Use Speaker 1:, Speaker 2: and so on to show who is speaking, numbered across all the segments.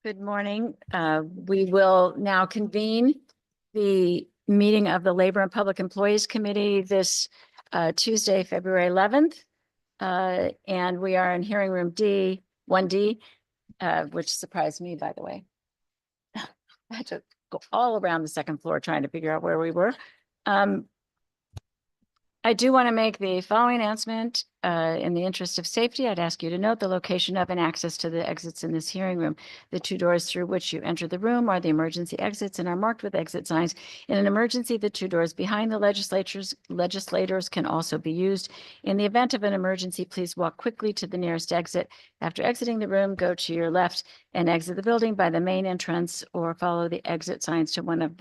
Speaker 1: Good morning. We will now convene the meeting of the Labor and Public Employees Committee this Tuesday, February 11th. And we are in hearing room D, 1D, which surprised me, by the way. I had to go all around the second floor trying to figure out where we were. I do want to make the following announcement. In the interest of safety, I'd ask you to note the location of and access to the exits in this hearing room. The two doors through which you enter the room are the emergency exits and are marked with exit signs. In an emergency, the two doors behind the legislators can also be used. In the event of an emergency, please walk quickly to the nearest exit. After exiting the room, go to your left and exit the building by the main entrance or follow the exit signs to one of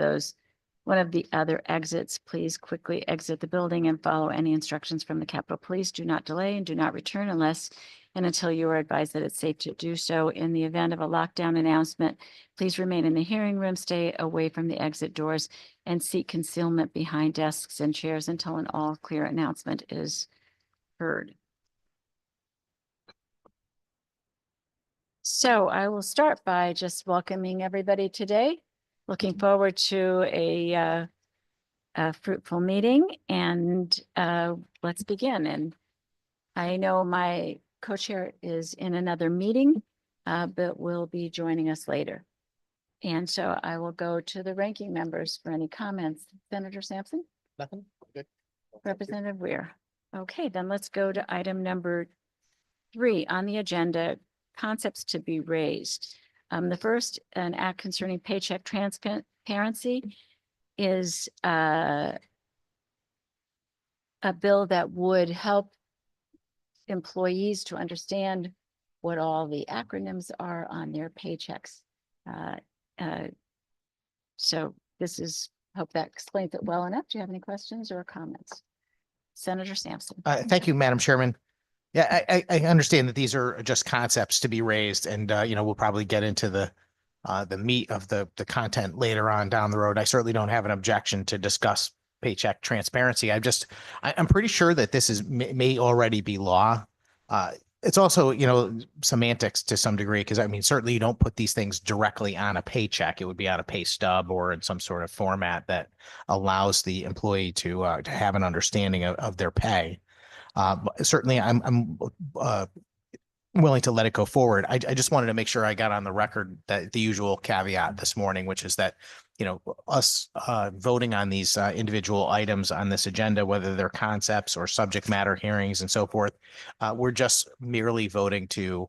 Speaker 1: the other exits. Please quickly exit the building and follow any instructions from the Capitol Police. Do not delay and do not return unless and until you are advised that it's safe to do so. In the event of a lockdown announcement, please remain in the hearing room, stay away from the exit doors, and seek concealment behind desks and chairs until an all clear announcement is heard. So I will start by just welcoming everybody today. Looking forward to a fruitful meeting, and let's begin. And I know my co-chair is in another meeting, but will be joining us later. And so I will go to the ranking members for any comments. Senator Sampson?
Speaker 2: Nothing. Good.
Speaker 1: Representative Weir. Okay, then let's go to item number 3 on the agenda, concepts to be raised. The first, an act concerning paycheck transparency, is a bill that would help employees to understand what all the acronyms are on their paychecks. So this is, hope that explains it well enough. Do you have any questions or comments? Senator Sampson.
Speaker 2: Thank you, Madam Chairman. Yeah, I understand that these are just concepts to be raised, and we'll probably get into the meat of the content later on down the road. I certainly don't have an objection to discuss paycheck transparency. I'm pretty sure that this may already be law. It's also, semantics to some degree, because I mean, certainly you don't put these things directly on a paycheck. It would be on a pay stub or in some sort of format that allows the employee to have an understanding of their pay. Certainly, I'm willing to let it go forward. I just wanted to make sure I got on the record that the usual caveat this morning, which is that, us voting on these individual items on this agenda, whether they're concepts or subject matter hearings and so forth, we're just merely voting to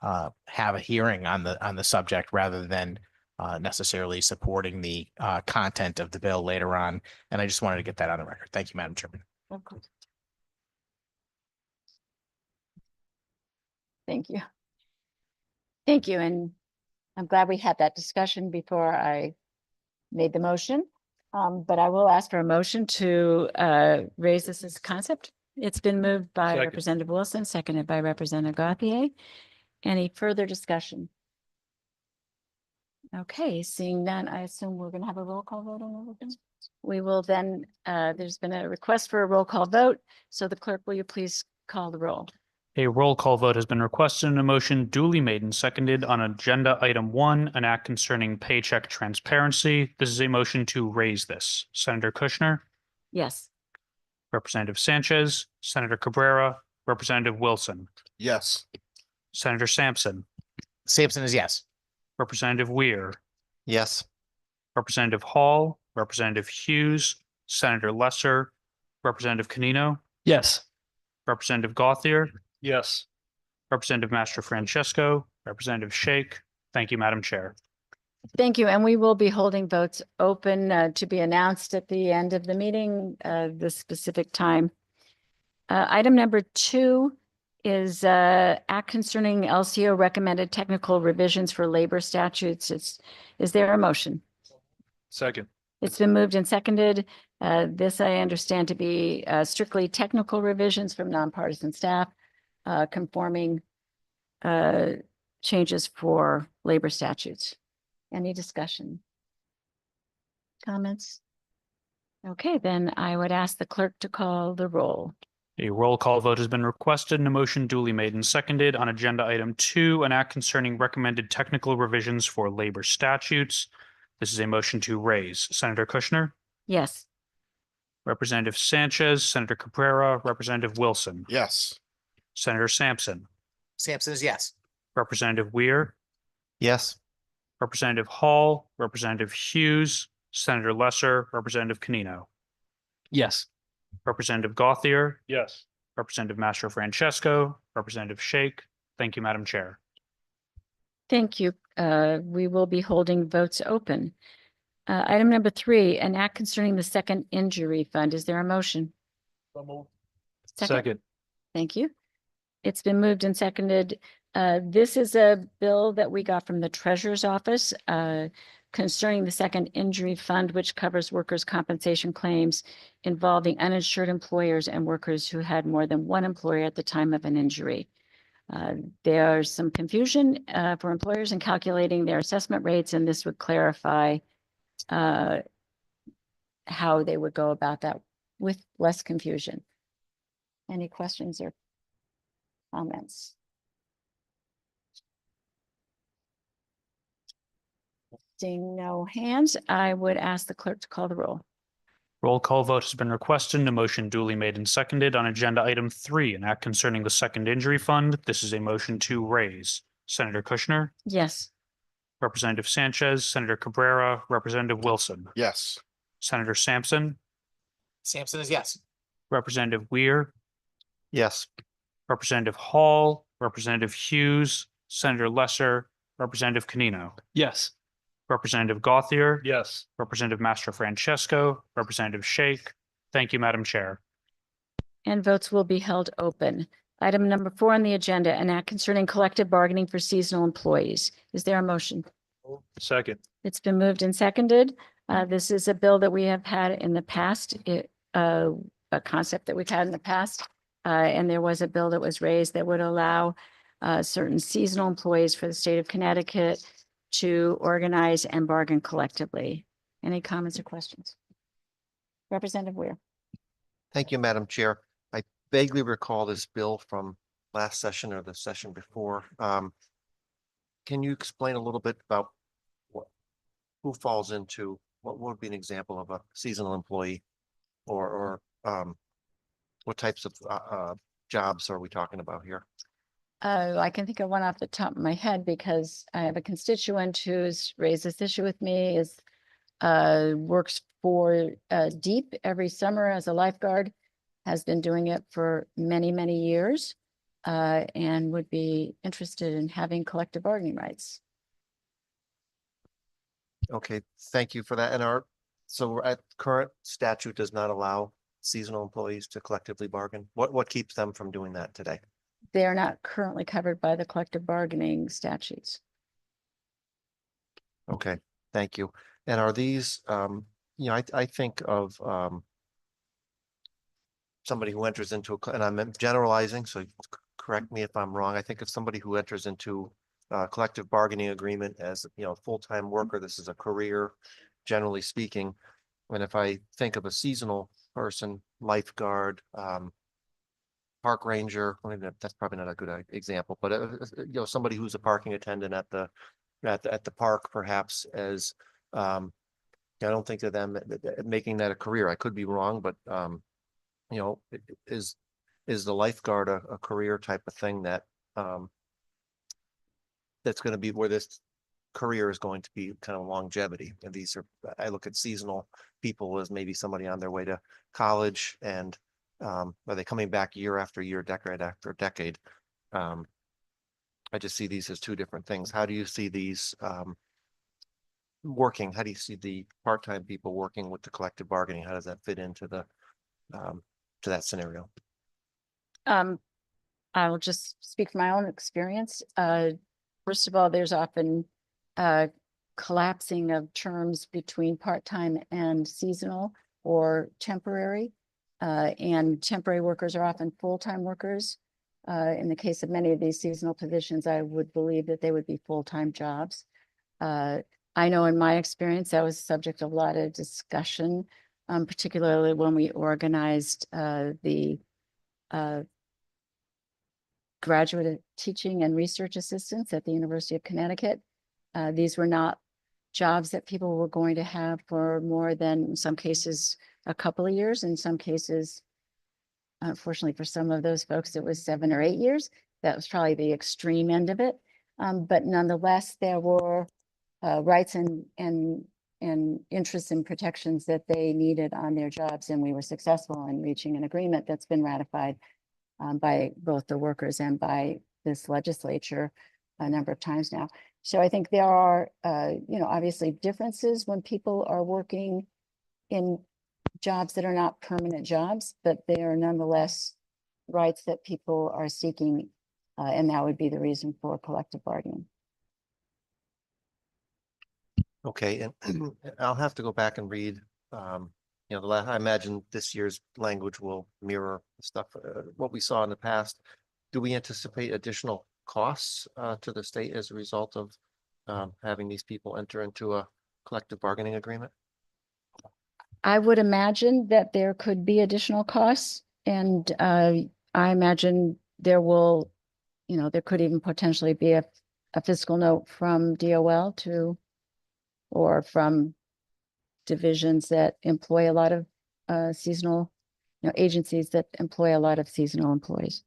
Speaker 2: have a hearing on the subject rather than necessarily supporting the content of the bill later on. And I just wanted to get that on the record. Thank you, Madam Chairman.
Speaker 1: Of course. Thank you. Thank you. And I'm glad we had that discussion before I made the motion. But I will ask for a motion to raise this as a concept. It's been moved by
Speaker 3: Second.
Speaker 1: Representative Wilson, seconded by Representative Gauthier. Any further discussion? Okay, seeing none, I assume we're going to have a roll call vote on everything. We will then, there's been a request for a roll call vote. So the clerk, will you please call the roll?
Speaker 3: A roll call vote has been requested and a motion duly made and seconded on agenda item 1, an act concerning paycheck transparency. This is a motion to raise this. Senator Kushner,
Speaker 1: Yes.
Speaker 3: Representative Sanchez, Senator Cabrera, Representative Wilson,
Speaker 2: Yes.
Speaker 3: Senator Sampson,
Speaker 2: Sampson is yes.
Speaker 3: Representative Weir,
Speaker 2: Yes.
Speaker 3: Representative Hall, Representative Hughes, Senator Lesser, Representative Canino,
Speaker 4: Yes.
Speaker 3: Representative Gauthier,
Speaker 4: Yes.
Speaker 3: Representative Master Francesco, Representative Shake. Thank you, Madam Chair.
Speaker 1: Thank you. And we will be holding votes open to be announced at the end of the meeting, the specific time. Item number 2 is act concerning LCO recommended technical revisions for labor statutes. Is there a motion?
Speaker 4: Second.
Speaker 1: It's been moved and seconded. This I understand to be strictly technical revisions from nonpartisan staff, conforming changes for labor statutes. Any discussion? Comments? Okay, then I would ask the clerk to call the roll.
Speaker 3: A roll call vote has been requested and a motion duly made and seconded on agenda item 2, an act concerning recommended technical revisions for labor statutes. This is a motion to raise. Senator Kushner,
Speaker 1: Yes.
Speaker 3: Representative Sanchez, Senator Cabrera, Representative Wilson,
Speaker 4: Yes.
Speaker 3: Senator Sampson,
Speaker 2: Sampson is yes.
Speaker 3: Representative Weir,
Speaker 4: Yes.
Speaker 3: Representative Hall, Representative Hughes, Senator Lesser, Representative Canino,
Speaker 4: Yes.
Speaker 3: Representative Gothier,
Speaker 4: Yes.
Speaker 3: Representative Mastro Francesco, Representative Shake. Thank you, Madam Chair.
Speaker 1: Thank you. We will be holding votes open. Item number 3, an act concerning the second injury fund. Is there a motion? Second. Thank you. It's been moved and seconded. This is a bill that we got from the Treasurer's Office concerning the second injury fund, which covers workers' compensation claims involving uninsured employers and workers who had more than one employer at the time of an injury. There's some confusion for employers in calculating their assessment rates, and this would clarify how they would go about that with less confusion. Any questions or comments? Seeing no hands, I would ask the clerk to call the roll.
Speaker 3: Roll call vote has been requested and a motion duly made and seconded on agenda item 3, an act concerning the second injury fund. This is a motion to raise. Senator Kushner,
Speaker 1: Yes.
Speaker 3: Representative Sanchez, Senator Cabrera, Representative Wilson,
Speaker 4: Yes.
Speaker 3: Senator Sampson,
Speaker 2: Sampson is yes.
Speaker 3: Representative Weir,
Speaker 4: Yes.
Speaker 3: Representative Hall, Representative Hughes, Senator Lesser, Representative Canino,
Speaker 4: Yes.
Speaker 3: Representative Gothier,
Speaker 4: Yes.
Speaker 3: Representative Mastro Francesco, Representative Shake. Thank you, Madam Chair.
Speaker 1: And votes will be held open. Item number 4 on the agenda, an act concerning collective bargaining for seasonal employees. Is there a motion?
Speaker 4: Second.
Speaker 1: It's been moved and seconded. This is a bill that we have had in the past, a concept that we've had in the past. And there was a bill that was raised that would allow certain seasonal employees for the state of Connecticut to organize and bargain collectively. Any comments or questions? Representative Weir.
Speaker 5: Thank you, Madam Chair. I vaguely recall this bill from last session or the session before. Can you explain a little bit about who falls into, what would be an example of a seasonal employee? Or what types of jobs are we talking about here?
Speaker 1: I can think of one off the top of my head because I have a constituent who's raised this issue with me, works for Deep every summer as a lifeguard, has been doing it for many, many years, and would be interested in having collective bargaining rights.
Speaker 5: Okay, thank you for that. And so at current statute does not allow seasonal employees to collectively bargain. What keeps them from doing that today?
Speaker 1: They are not currently covered by the collective bargaining statutes.
Speaker 5: Okay, thank you. And are these, I think of somebody who enters into, and I'm generalizing, so correct me if I'm wrong. I think of somebody who enters into a collective bargaining agreement as, full-time worker. This is a career, generally speaking. And if I think of a seasonal person, lifeguard, park ranger, that's probably not a good example, but somebody who's a parking attendant at the park, perhaps, as I don't think of them making that a career. I could be wrong, but is the lifeguard a career type of thing that that's going to be where this career is going to be kind of longevity? And these are, I look at seasonal people as maybe somebody on their way to college, and are they coming back year after year, decade after decade? I just see these as two different things. How do you see these working? How do you see the part-time people working with the collective bargaining? How does that fit into the to that scenario?
Speaker 1: I will just speak from my own experience. First of all, there's often collapsing of terms between part-time and seasonal or temporary. And temporary workers are often full-time workers. In the case of many of these seasonal positions, I would believe that they would be full-time jobs. I know in my experience, that was subject of a lot of discussion, particularly when we organized the graduate teaching and research assistants at the University of Connecticut. These were not jobs that people were going to have for more than, in some cases, a couple of years. In some cases, unfortunately, for some of those folks, it was 7 or 8 years. That was probably the extreme end of it. But nonetheless, there were rights and interests and protections that they needed on their jobs. And we were successful in reaching an agreement that's been ratified by both the workers and by this legislature a number of times now. So I think there are, obviously differences when people are working in jobs that are not permanent jobs, but they are nonetheless rights that people are seeking. And that would be the reason for collective bargaining.
Speaker 5: Okay, and I'll have to go back and read, I imagine this year's language will mirror stuff, what we saw in the past. Do we anticipate additional costs to the state as a result of having these people enter into a collective bargaining agreement?
Speaker 1: I would imagine that there could be additional costs, and I imagine there will, there could even potentially be a fiscal note from DOL or from divisions that employ a lot of seasonal, agencies that employ a lot of seasonal employees.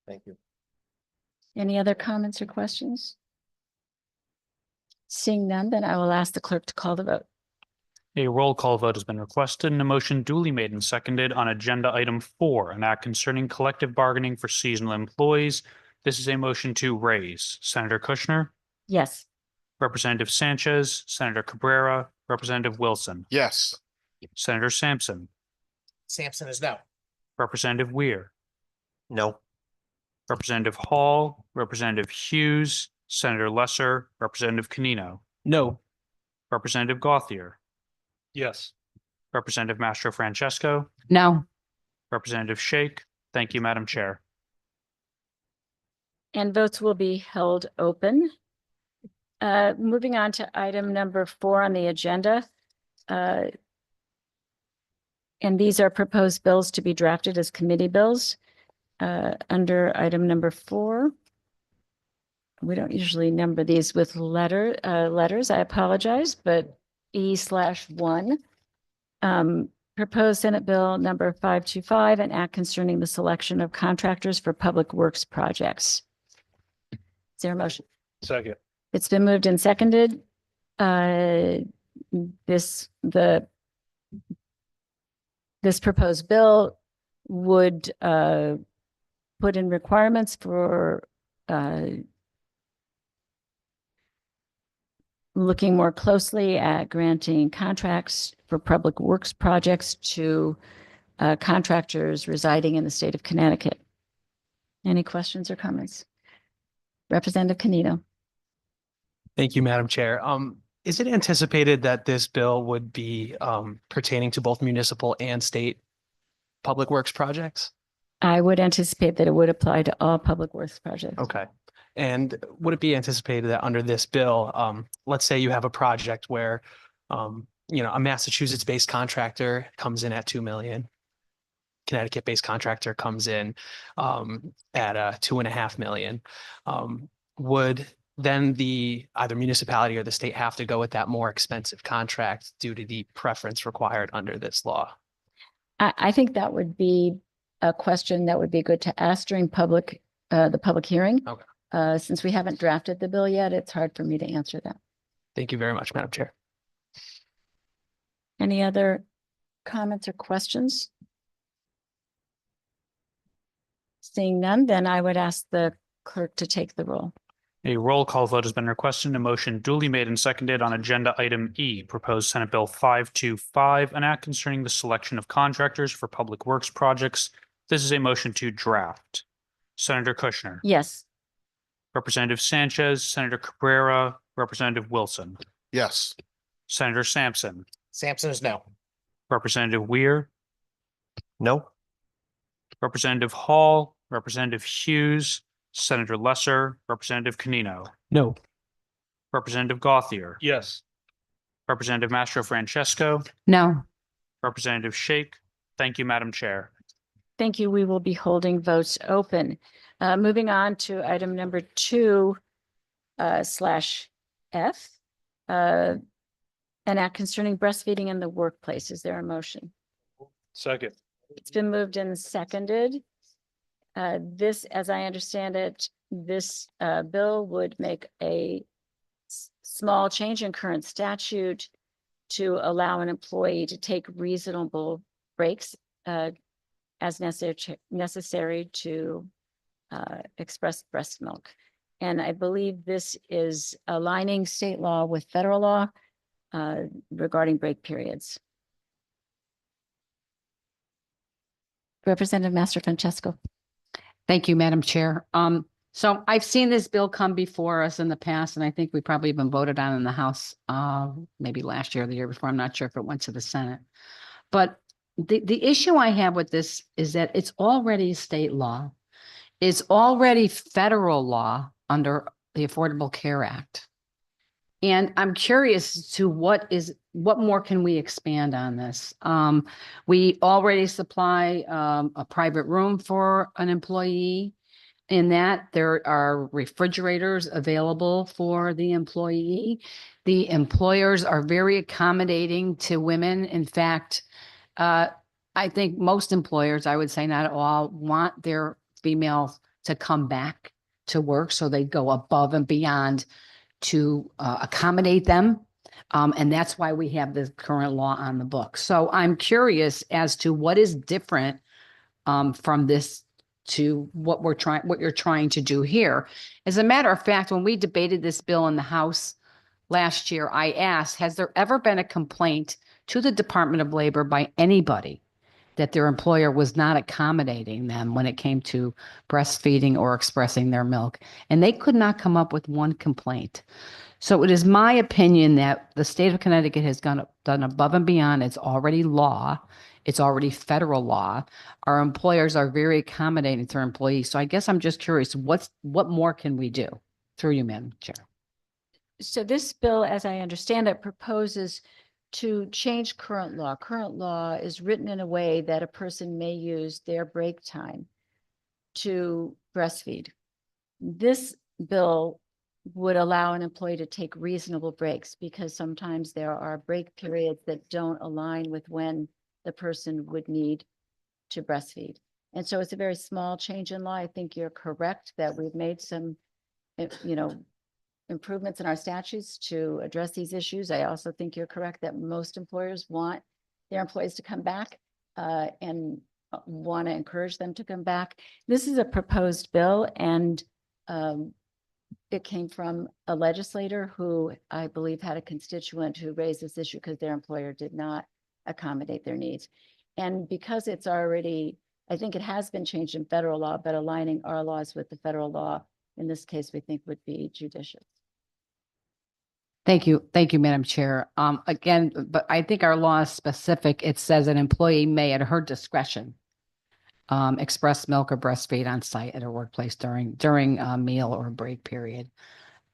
Speaker 5: Thank you.
Speaker 1: Any other comments or questions? Seeing none, then I will ask the clerk to call the vote.
Speaker 3: A roll call vote has been requested and a motion duly made and seconded on agenda item 4, an act concerning collective bargaining for seasonal employees. This is a motion to raise. Senator Kushner,
Speaker 1: Yes.
Speaker 3: Representative Sanchez, Senator Cabrera, Representative Wilson,
Speaker 2: Yes.
Speaker 3: Senator Sampson,
Speaker 2: Sampson is no.
Speaker 3: Representative Weir,
Speaker 5: No.
Speaker 3: Representative Hall, Representative Hughes, Senator Lesser, Representative Canino,
Speaker 4: No.
Speaker 3: Representative Gauthier,
Speaker 4: Yes.
Speaker 3: Representative Mastro Francesco,
Speaker 1: No.
Speaker 3: Representative Shake. Thank you, Madam Chair.
Speaker 1: And votes will be held open. Moving on to item number 4 on the agenda. And these are proposed bills to be drafted as committee bills. Under item number 4. We don't usually number these with letters. I apologize, but E/1. Proposed Senate Bill number 525, an act concerning the selection of contractors for public works projects. Is there a motion?
Speaker 4: Second.
Speaker 1: It's been moved and seconded. This proposed bill would put in requirements for looking more closely at granting contracts for public works projects to contractors residing in the state of Connecticut. Any questions or comments? Representative Canino.
Speaker 6: Thank you, Madam Chair. Is it anticipated that this bill would be pertaining to both municipal and state public works projects?
Speaker 1: I would anticipate that it would apply to all public works projects.
Speaker 6: Okay. And would it be anticipated that under this bill, let's say you have a project where, a Massachusetts-based contractor comes in at 2 million, Connecticut-based contractor comes in at 2.5 million. Would then either municipality or the state have to go with that more expensive contract due to the preference required under this law?
Speaker 1: I think that would be a question that would be good to ask during the public hearing.
Speaker 6: Okay.
Speaker 1: Since we haven't drafted the bill yet, it's hard for me to answer that.
Speaker 6: Thank you very much, Madam Chair.
Speaker 1: Any other comments or questions? Seeing none, then I would ask the clerk to take the roll.
Speaker 3: A roll call vote has been requested and a motion duly made and seconded on agenda item E, proposed Senate Bill 525, an act concerning the selection of contractors for public works projects. This is a motion to draft. Senator Kushner,
Speaker 1: Yes.
Speaker 3: Representative Sanchez, Senator Cabrera, Representative Wilson,
Speaker 2: Yes.
Speaker 3: Senator Sampson,
Speaker 2: Sampson is no.
Speaker 3: Representative Weir,
Speaker 5: No.
Speaker 3: Representative Hall, Representative Hughes, Senator Lesser, Representative Canino,
Speaker 6: No.
Speaker 3: Representative Gauthier,
Speaker 4: Yes.
Speaker 3: Representative Mastro Francesco,
Speaker 1: No.
Speaker 3: Representative Shake. Thank you, Madam Chair.
Speaker 1: Thank you. We will be holding votes open. Moving on to item number 2 slash F. An act concerning breastfeeding in the workplace. Is there a motion?
Speaker 4: Second.
Speaker 1: It's been moved and seconded. This, as I understand it, this bill would make a small change in current statute to allow an employee to take reasonable breaks as necessary to express breast milk. And I believe this is aligning state law with federal law regarding break periods. Representative Master Francesco.
Speaker 7: Thank you, Madam Chair. So I've seen this bill come before us in the past, and I think we probably even voted on in the House, maybe last year or the year before. I'm not sure if it went to the Senate. But the issue I have with this is that it's already state law. It's already federal law under the Affordable Care Act. And I'm curious as to what more can we expand on this? We already supply a private room for an employee. In that there are refrigerators available for the employee. The employers are very accommodating to women. In fact, I think most employers, I would say not all, want their females to come back to work. So they go above and beyond to accommodate them. And that's why we have the current law on the book. So I'm curious as to what is different from this to what you're trying to do here. As a matter of fact, when we debated this bill in the House last year, I asked, has there ever been a complaint to the Department of Labor by anybody that their employer was not accommodating them when it came to breastfeeding or expressing their milk? And they could not come up with one complaint. So it is my opinion that the state of Connecticut has done above and beyond. It's already law. It's already federal law. Our employers are very accommodating to their employees. So I guess I'm just curious, what more can we do? Through you, Madam Chair.
Speaker 1: So this bill, as I understand it, proposes to change current law. Current law is written in a way that a person may use their break time to breastfeed. This bill would allow an employee to take reasonable breaks because sometimes there are break periods that don't align with when the person would need to breastfeed. And so it's a very small change in law. I think you're correct that we've made some, improvements in our statutes to address these issues. I also think you're correct that most employers want their employees to come back and want to encourage them to come back. This is a proposed bill, and it came from a legislator who I believe had a constituent who raised this issue because their employer did not accommodate their needs. And because it's already, I think it has been changed in federal law, but aligning our laws with the federal law in this case, we think would be judicious.
Speaker 7: Thank you. Thank you, Madam Chair. Again, but I think our law is specific. It says an employee may at her discretion express milk or breastfeed on site at a workplace during a meal or break period.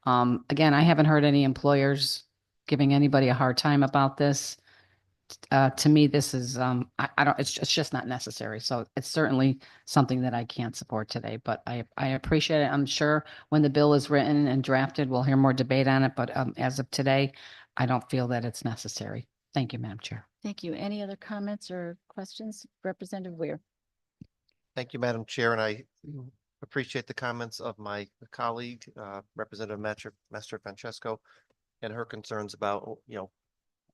Speaker 7: Again, I haven't heard any employers giving anybody a hard time about this. To me, this is, it's just not necessary. So it's certainly something that I can't support today, but I appreciate it. I'm sure when the bill is written and drafted, we'll hear more debate on it. But as of today, I don't feel that it's necessary. Thank you, Madam Chair.
Speaker 1: Thank you. Any other comments or questions? Representative Weir.
Speaker 5: Thank you, Madam Chair, and I appreciate the comments of my colleague, Representative Master Francesco, and her concerns about,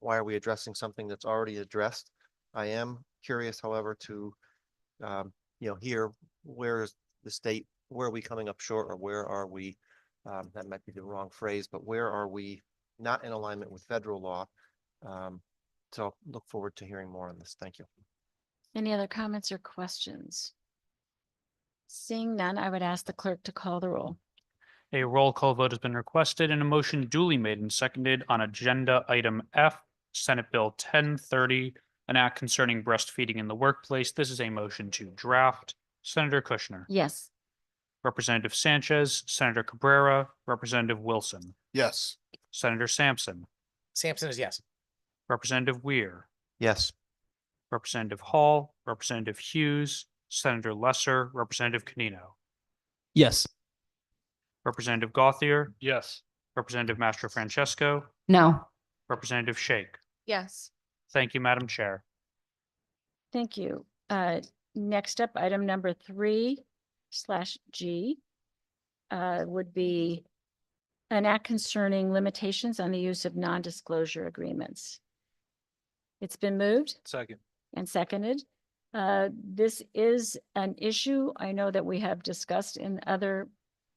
Speaker 5: why are we addressing something that's already addressed? I am curious, however, to, hear where is the state, where are we coming up short, or where are we, that might be the wrong phrase, but where are we not in alignment with federal law? So look forward to hearing more on this. Thank you.
Speaker 1: Any other comments or questions? Seeing none, I would ask the clerk to call the roll.
Speaker 3: A roll call vote has been requested and a motion duly made and seconded on agenda item F, Senate Bill 1030, an act concerning breastfeeding in the workplace. This is a motion to draft. Senator Kushner,
Speaker 1: Yes.
Speaker 3: Representative Sanchez, Senator Cabrera, Representative Wilson,
Speaker 4: Yes.
Speaker 3: Senator Sampson,
Speaker 2: Sampson is yes.
Speaker 3: Representative Weir,
Speaker 5: Yes.
Speaker 3: Representative Hall, Representative Hughes, Senator Lesser, Representative Canino,
Speaker 6: Yes.
Speaker 3: Representative Gothier,
Speaker 4: Yes.
Speaker 3: Representative Mastro Francesco,
Speaker 7: No.
Speaker 3: Representative Shake.
Speaker 1: Yes.
Speaker 3: Thank you, Madam Chair.
Speaker 1: Thank you. Next up, item number 3/G would be an act concerning limitations on the use of non-disclosure agreements. It's been moved
Speaker 4: Second.
Speaker 1: and seconded. This is an issue I know that we have discussed in other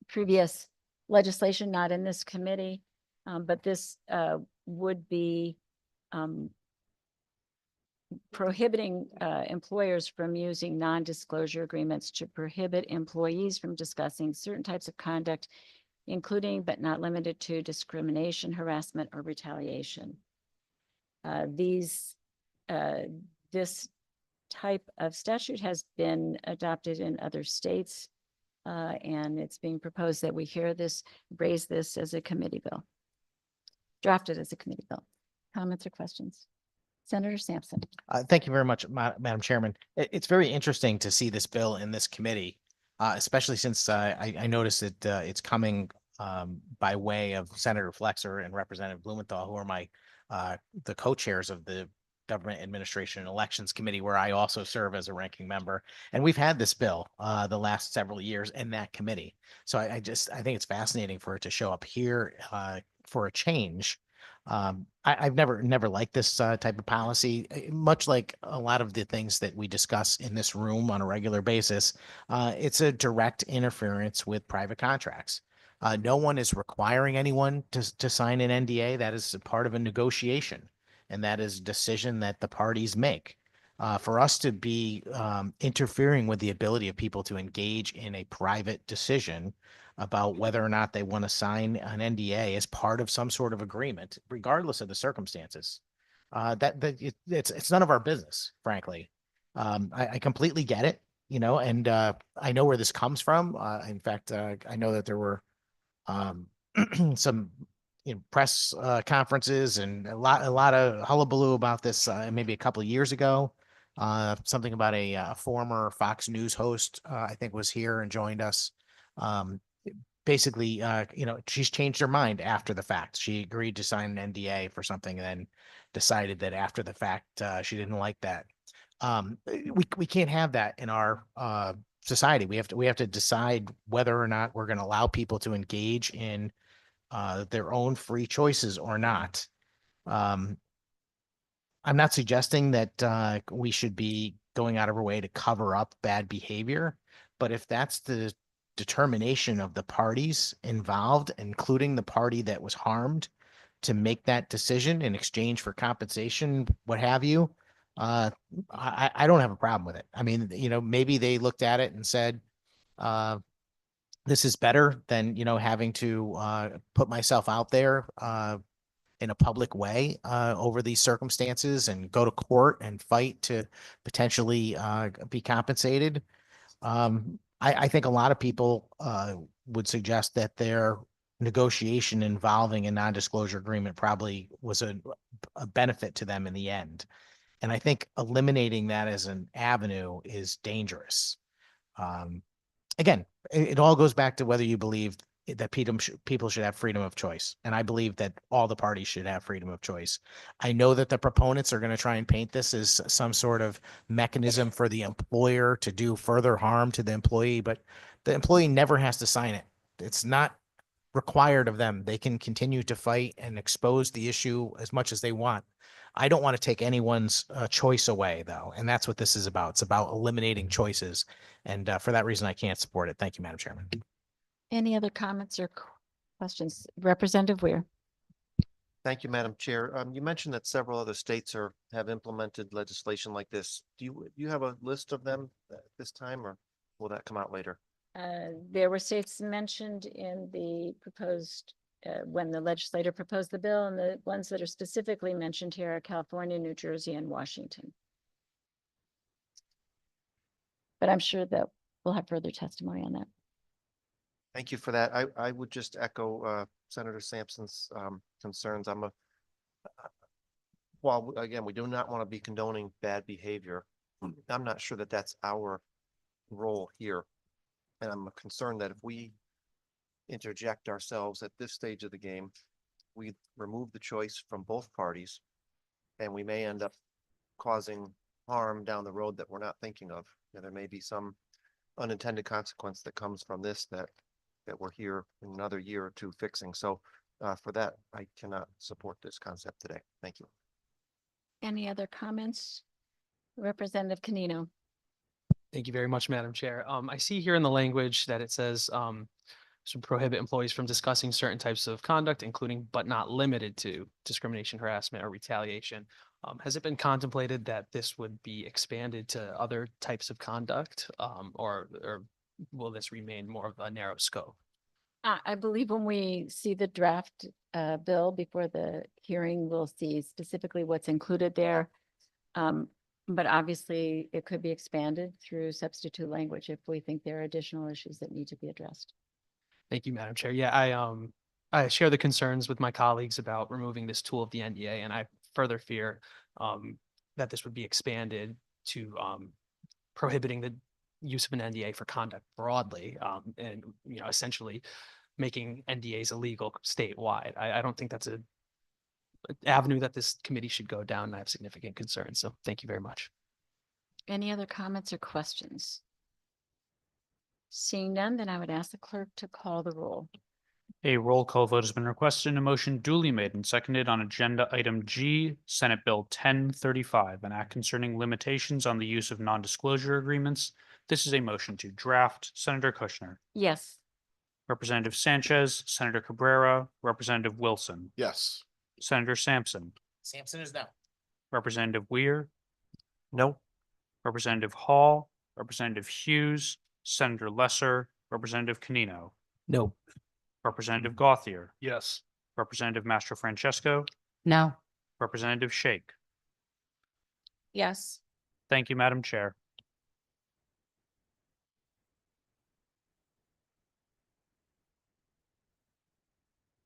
Speaker 1: previous legislation, not in this committee. But this would be prohibiting employers from using non-disclosure agreements to prohibit employees from discussing certain types of conduct, including but not limited to discrimination, harassment, or retaliation. This type of statute has been adopted in other states, and it's being proposed that we raise this as a committee bill, drafted as a committee bill. Comments or questions? Senator Sampson.
Speaker 2: Thank you very much, Madam Chairman. It's very interesting to see this bill in this committee, especially since I noticed that it's coming by way of Senator Flexer and Representative Blumenthal, who are the co-chairs of the Government Administration and Elections Committee, where I also serve as a ranking member. And we've had this bill the last several years in that committee. So I think it's fascinating for it to show up here for a change. I've never liked this type of policy, much like a lot of the things that we discuss in this room on a regular basis. It's a direct interference with private contracts. No one is requiring anyone to sign an NDA. That is a part of a negotiation, and that is a decision that the parties make. For us to be interfering with the ability of people to engage in a private decision about whether or not they want to sign an NDA as part of some sort of agreement, regardless of the circumstances, it's none of our business, frankly. I completely get it, and I know where this comes from. In fact, I know that there were some press conferences and a lot of hullabaloo about this maybe a couple of years ago. Something about a former Fox News host, I think, was here and joined us. Basically, she's changed her mind after the fact. She agreed to sign an NDA for something and then decided that after the fact, she didn't like that. We can't have that in our society. We have to decide whether or not we're going to allow people to engage in their own free choices or not. I'm not suggesting that we should be going out of our way to cover up bad behavior, but if that's the determination of the parties involved, including the party that was harmed, to make that decision in exchange for compensation, what have you, I don't have a problem with it. I mean, maybe they looked at it and said, this is better than, having to put myself out there in a public way over these circumstances and go to court and fight to potentially be compensated. I think a lot of people would suggest that their negotiation involving a non-disclosure agreement probably was a benefit to them in the end. And I think eliminating that as an avenue is dangerous. Again, it all goes back to whether you believe that people should have freedom of choice. And I believe that all the parties should have freedom of choice. I know that the proponents are going to try and paint this as some sort of mechanism for the employer to do further harm to the employee, but the employee never has to sign it. It's not required of them. They can continue to fight and expose the issue as much as they want. I don't want to take anyone's choice away, though. And that's what this is about. It's about eliminating choices. And for that reason, I can't support it. Thank you, Madam Chairman.
Speaker 1: Any other comments or questions? Representative Weir.
Speaker 5: Thank you, Madam Chair. You mentioned that several other states have implemented legislation like this. Do you have a list of them at this time, or will that come out later?
Speaker 1: There were states mentioned in the proposed, when the legislator proposed the bill, and the ones that are specifically mentioned here are California, New Jersey, and Washington. But I'm sure that we'll have further testimony on that.
Speaker 5: Thank you for that. I would just echo Senator Sampson's concerns. While again, we do not want to be condoning bad behavior. I'm not sure that that's our role here. And I'm concerned that if we interject ourselves at this stage of the game, we remove the choice from both parties, and we may end up causing harm down the road that we're not thinking of. And there may be some unintended consequence that comes from this that we're here in another year or two fixing. So for that, I cannot support this concept today. Thank you.
Speaker 1: Any other comments? Representative Canino.
Speaker 6: Thank you very much, Madam Chair. I see here in the language that it says to prohibit employees from discussing certain types of conduct, including but not limited to discrimination, harassment, or retaliation. Has it been contemplated that this would be expanded to other types of conduct, or will this remain more of a narrow scope?
Speaker 1: I believe when we see the draft bill before the hearing, we'll see specifically what's included there. But obviously, it could be expanded through substitute language if we think there are additional issues that need to be addressed.
Speaker 6: Thank you, Madam Chair. Yeah, I share the concerns with my colleagues about removing this tool of the NDA, and I further fear that this would be expanded to prohibiting the use of an NDA for conduct broadly, and essentially making NDAs illegal statewide. I don't think that's an avenue that this committee should go down, and I have significant concerns. So thank you very much.
Speaker 1: Any other comments or questions? Seeing none, then I would ask the clerk to call the roll.
Speaker 3: A roll call vote has been requested and a motion duly made and seconded on agenda item G, Senate Bill 1035, an act concerning limitations on the use of non-disclosure agreements. This is a motion to draft. Senator Kushner,
Speaker 1: Yes.
Speaker 3: Representative Sanchez, Senator Cabrera, Representative Wilson,
Speaker 4: Yes.
Speaker 3: Senator Sampson,
Speaker 2: Sampson is no.
Speaker 3: Representative Weir,
Speaker 5: No.
Speaker 3: Representative Hall, Representative Hughes, Senator Lesser, Representative Canino,
Speaker 6: No.
Speaker 3: Representative Gothier,
Speaker 4: Yes.
Speaker 3: Representative Mastro Francesco,
Speaker 7: No.
Speaker 3: Representative Shake.
Speaker 1: Yes.
Speaker 3: Thank you, Madam Chair.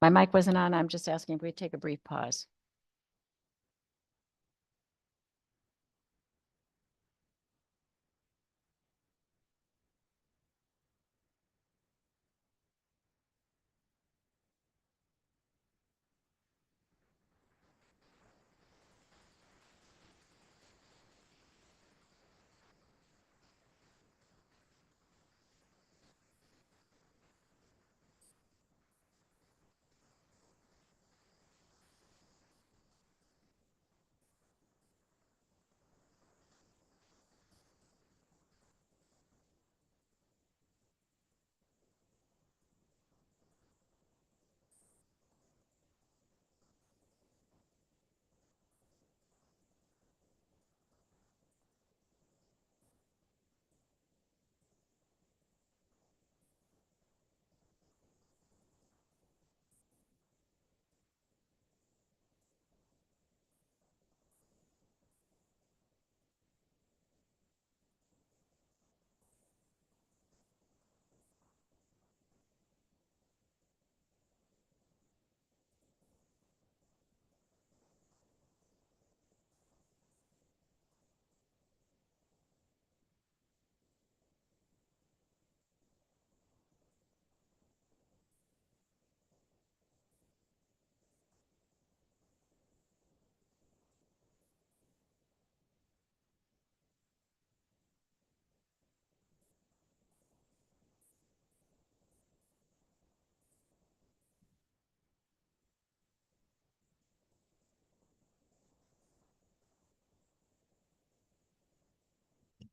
Speaker 1: My mic wasn't on. I'm just asking if we take a brief pause.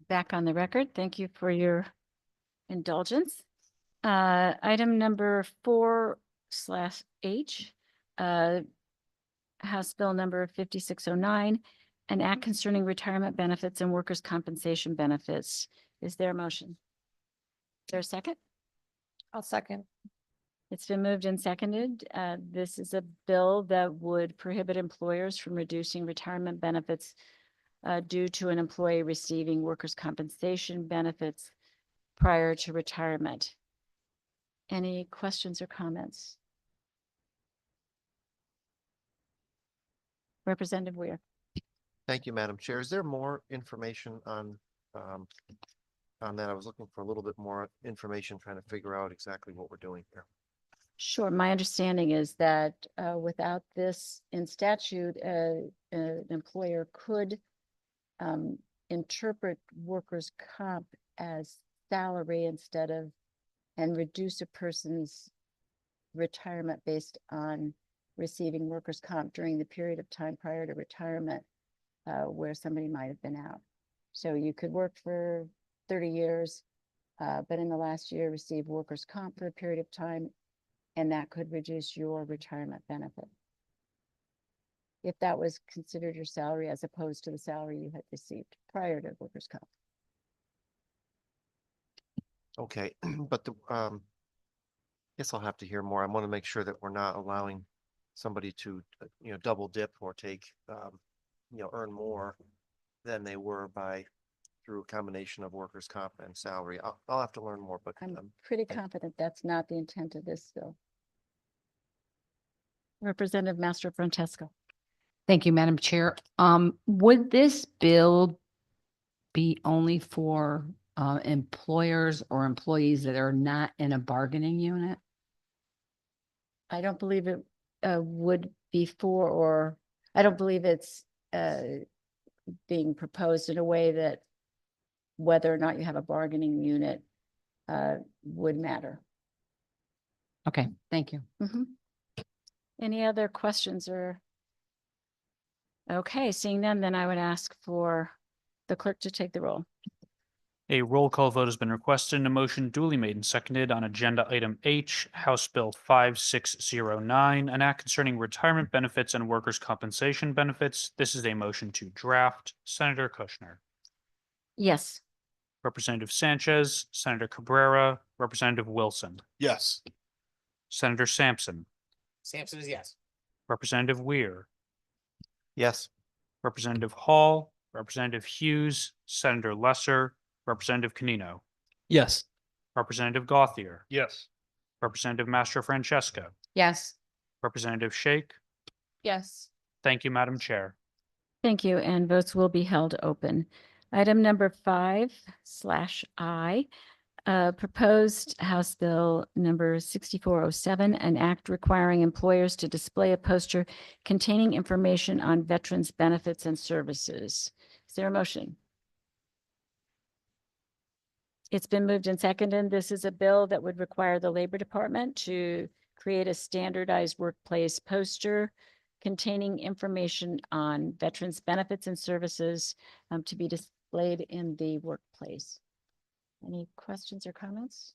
Speaker 1: Back on the record. Thank you for your indulgence. Item number 4/H, House Bill number 5609, an act concerning retirement benefits and workers' compensation benefits. Is there a motion? Is there a second?
Speaker 8: I'll second.
Speaker 1: It's been moved and seconded. This is a bill that would prohibit employers from reducing retirement benefits due to an employee receiving workers' compensation benefits prior to retirement. Any questions or comments? Representative Weir.
Speaker 5: Thank you, Madam Chair. Is there more information on on that. I was looking for a little bit more information, trying to figure out exactly what we're doing here.
Speaker 1: Sure. My understanding is that without this in statute, an employer could interpret workers' comp as salary instead of, and reduce a person's retirement based on receiving workers' comp during the period of time prior to retirement where somebody might have been out. So you could work for 30 years, but in the last year receive workers' comp for a period of time, and that could reduce your retirement benefit. If that was considered your salary as opposed to the salary you had received prior to workers' comp.
Speaker 5: Okay, but the, guess I'll have to hear more. I want to make sure that we're not allowing somebody to, double dip or take, earn more than they were through a combination of workers' comp and salary. I'll have to learn more, but
Speaker 1: I'm pretty confident that's not the intent of this bill. Representative Master Francesco.
Speaker 7: Thank you, Madam Chair. Would this bill be only for employers or employees that are not in a bargaining unit?
Speaker 1: I don't believe it would be for, or I don't believe it's being proposed in a way that whether or not you have a bargaining unit would matter.
Speaker 7: Okay, thank you.
Speaker 1: Any other questions or? Okay, seeing none, then I would ask for the clerk to take the roll.
Speaker 3: A roll call vote has been requested and a motion duly made and seconded on agenda item H, House Bill 5609, an act concerning retirement benefits and workers' compensation benefits. This is a motion to draft. Senator Kushner,
Speaker 1: Yes.
Speaker 3: Representative Sanchez, Senator Cabrera, Representative Wilson,
Speaker 2: Yes.
Speaker 3: Senator Sampson,
Speaker 2: Sampson is yes.
Speaker 3: Representative Weir,
Speaker 5: yes,
Speaker 3: Representative Hall, Representative Hughes, Senator Lesser, Representative Canino,
Speaker 6: Yes.
Speaker 3: Representative Gothier,
Speaker 4: Yes.
Speaker 3: Representative Mastro Francesco,
Speaker 7: Yes.
Speaker 3: Representative Shake.
Speaker 7: Yes.
Speaker 3: Thank you, Madam Chair.
Speaker 1: Thank you, and votes will be held open. Item number 5/I, proposed House Bill number 6407, an act requiring employers to display a poster containing information on veterans' benefits and services. Is there a motion? It's been moved and seconded. This is a bill that would require the Labor Department to create a standardized workplace poster containing information on veterans' benefits and services to be displayed in the workplace. Any questions or comments?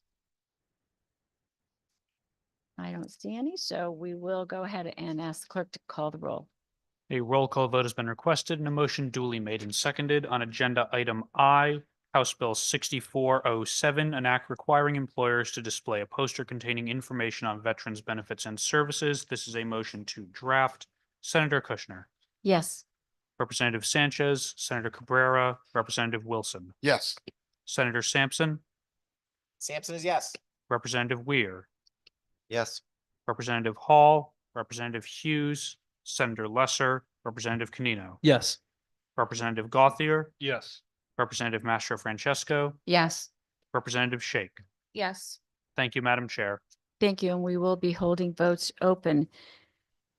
Speaker 1: I don't see any, so we will go ahead and ask the clerk to call the roll.
Speaker 3: A roll call vote has been requested and a motion duly made and seconded on agenda item I, House Bill 6407, an act requiring employers to display a poster containing information on veterans' benefits and services. This is a motion to draft. Senator Kushner,
Speaker 1: Yes.
Speaker 3: Representative Sanchez, Senator Cabrera, Representative Wilson,
Speaker 2: Yes.
Speaker 3: Senator Sampson,
Speaker 2: Sampson is yes.
Speaker 3: Representative Weir,
Speaker 5: yes,
Speaker 3: Representative Hall, Representative Hughes, Senator Lesser, Representative Canino,
Speaker 6: Yes.
Speaker 3: Representative Gothier,
Speaker 4: Yes.
Speaker 3: Representative Mastro Francesco,
Speaker 7: Yes.
Speaker 3: Representative Shake.
Speaker 7: Yes.
Speaker 3: Thank you, Madam Chair.
Speaker 1: Thank you, and we will be holding votes open.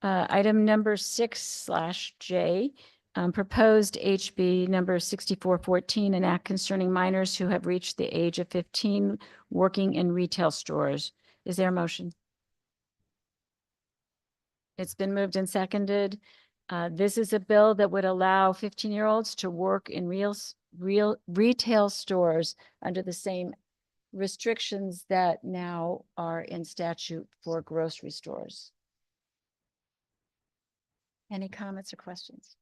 Speaker 1: Item number 6/J, proposed HB number 6414, an act concerning minors who have reached the age of 15 working in retail stores. Is there a motion? It's been moved and seconded. This is a bill that would allow 15-year-olds to work in real retail stores under the same restrictions that now are in statute for grocery stores. Any comments or questions?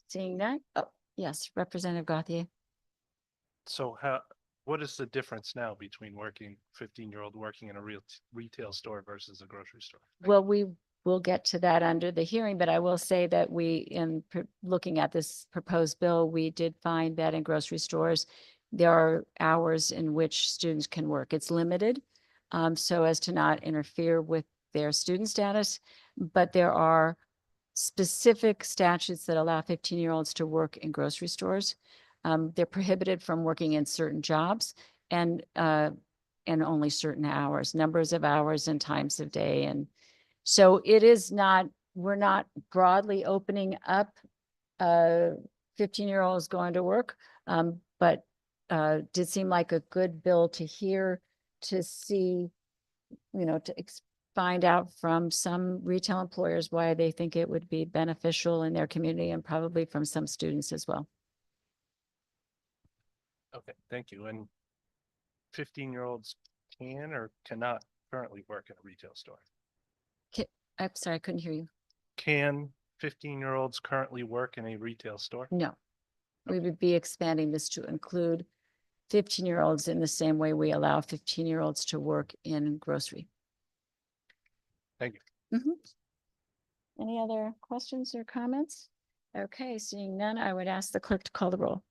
Speaker 1: Seeing none? Oh, yes, Representative Gothier.
Speaker 4: So what is the difference now between 15-year-old working in a real retail store versus a grocery store?
Speaker 1: Well, we will get to that under the hearing, but I will say that looking at this proposed bill, we did find that in grocery stores, there are hours in which students can work. It's limited, so as to not interfere with their student status, but there are specific statutes that allow 15-year-olds to work in grocery stores. They're prohibited from working in certain jobs and only certain hours, numbers of hours and times of day. And so it is not, we're not broadly opening up 15-year-olds going to work. But did seem like a good bill to hear, to see, to find out from some retail employers why they think it would be beneficial in their community, and probably from some students as well.
Speaker 4: Okay, thank you. And 15-year-olds can or cannot currently work in a retail store?
Speaker 1: I'm sorry, I couldn't hear you.
Speaker 4: Can 15-year-olds currently work in a retail store?
Speaker 1: No. We would be expanding this to include 15-year-olds in the same way we allow 15-year-olds to work in grocery.
Speaker 4: Thank you.
Speaker 1: Any other questions or comments? Okay, seeing none, I would ask the clerk to call the roll.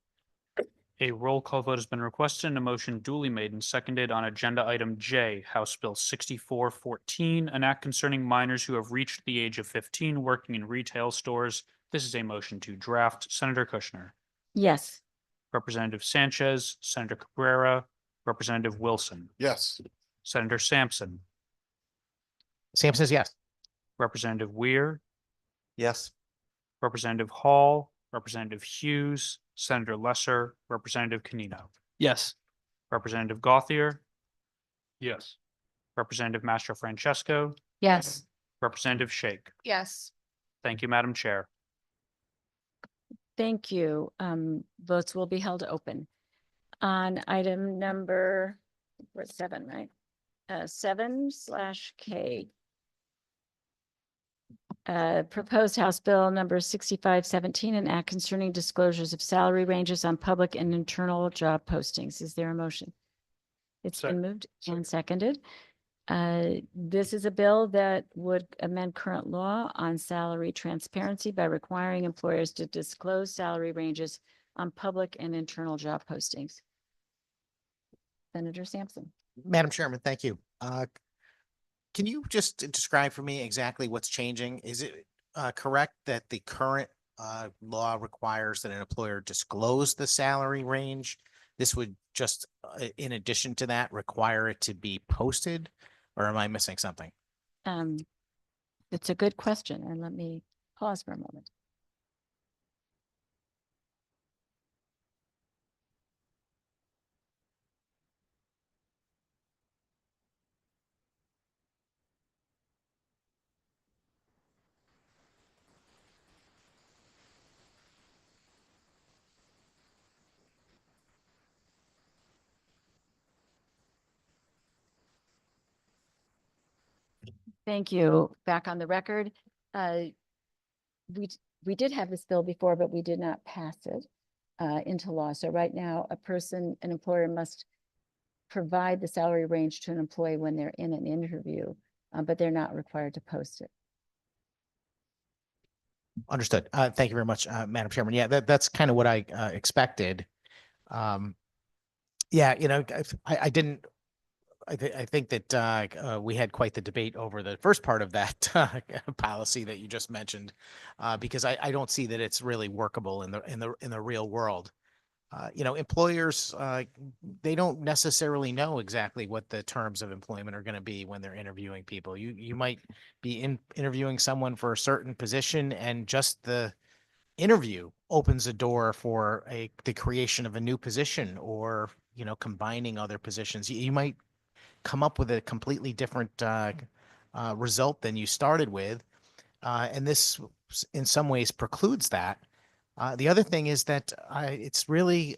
Speaker 3: A roll call vote has been requested and a motion duly made and seconded on agenda item J, House Bill 6414, an act concerning minors who have reached the age of 15 working in retail stores. This is a motion to draft. Senator Kushner,
Speaker 1: Yes.
Speaker 3: Representative Sanchez, Senator Cabrera, Representative Wilson,
Speaker 8: Yes.
Speaker 3: Senator Sampson,
Speaker 2: Sam says yes.
Speaker 3: Representative Weir,
Speaker 5: Yes.
Speaker 3: Representative Hall, Representative Hughes, Senator Lesser, Representative Canino,
Speaker 6: Yes.
Speaker 3: Representative Gothier,
Speaker 4: Yes.
Speaker 3: Representative Mastro Francesco,
Speaker 1: Yes.
Speaker 3: Representative Shake.
Speaker 7: Yes.
Speaker 3: Thank you, Madam Chair.
Speaker 1: Thank you. Votes will be held open. On item number, we're at 7, right? 7/K. Proposed House Bill number 6517, an act concerning disclosures of salary ranges on public and internal job postings. Is there a motion? It's been
Speaker 4: Second.
Speaker 1: moved and seconded. This is a bill that would amend current law on salary transparency by requiring employers to disclose salary ranges on public and internal job postings. Senator Sampson.
Speaker 2: Madam Chairman, thank you. Can you just describe for me exactly what's changing? Is it correct that the current law requires that an employer disclose the salary range? This would just, in addition to that, require it to be posted? Or am I missing something?
Speaker 1: It's a good question, and let me pause for a moment. Thank you. Back on the record. We did have this bill before, but we did not pass it into law. So right now, an employer must provide the salary range to an employee when they're in an interview, but they're not required to post it.
Speaker 2: Understood. Thank you very much, Madam Chairman. Yeah, that's kind of what I expected. Yeah, I didn't. I think that we had quite the debate over the first part of that policy that you just mentioned, because I don't see that it's really workable in the real world. Employers, they don't necessarily know exactly what the terms of employment are going to be when they're interviewing people. You might be interviewing someone for a certain position, and just the interview opens a door for the creation of a new position, or combining other positions. You might come up with a completely different result than you started with, and this in some ways precludes that. The other thing is that it's really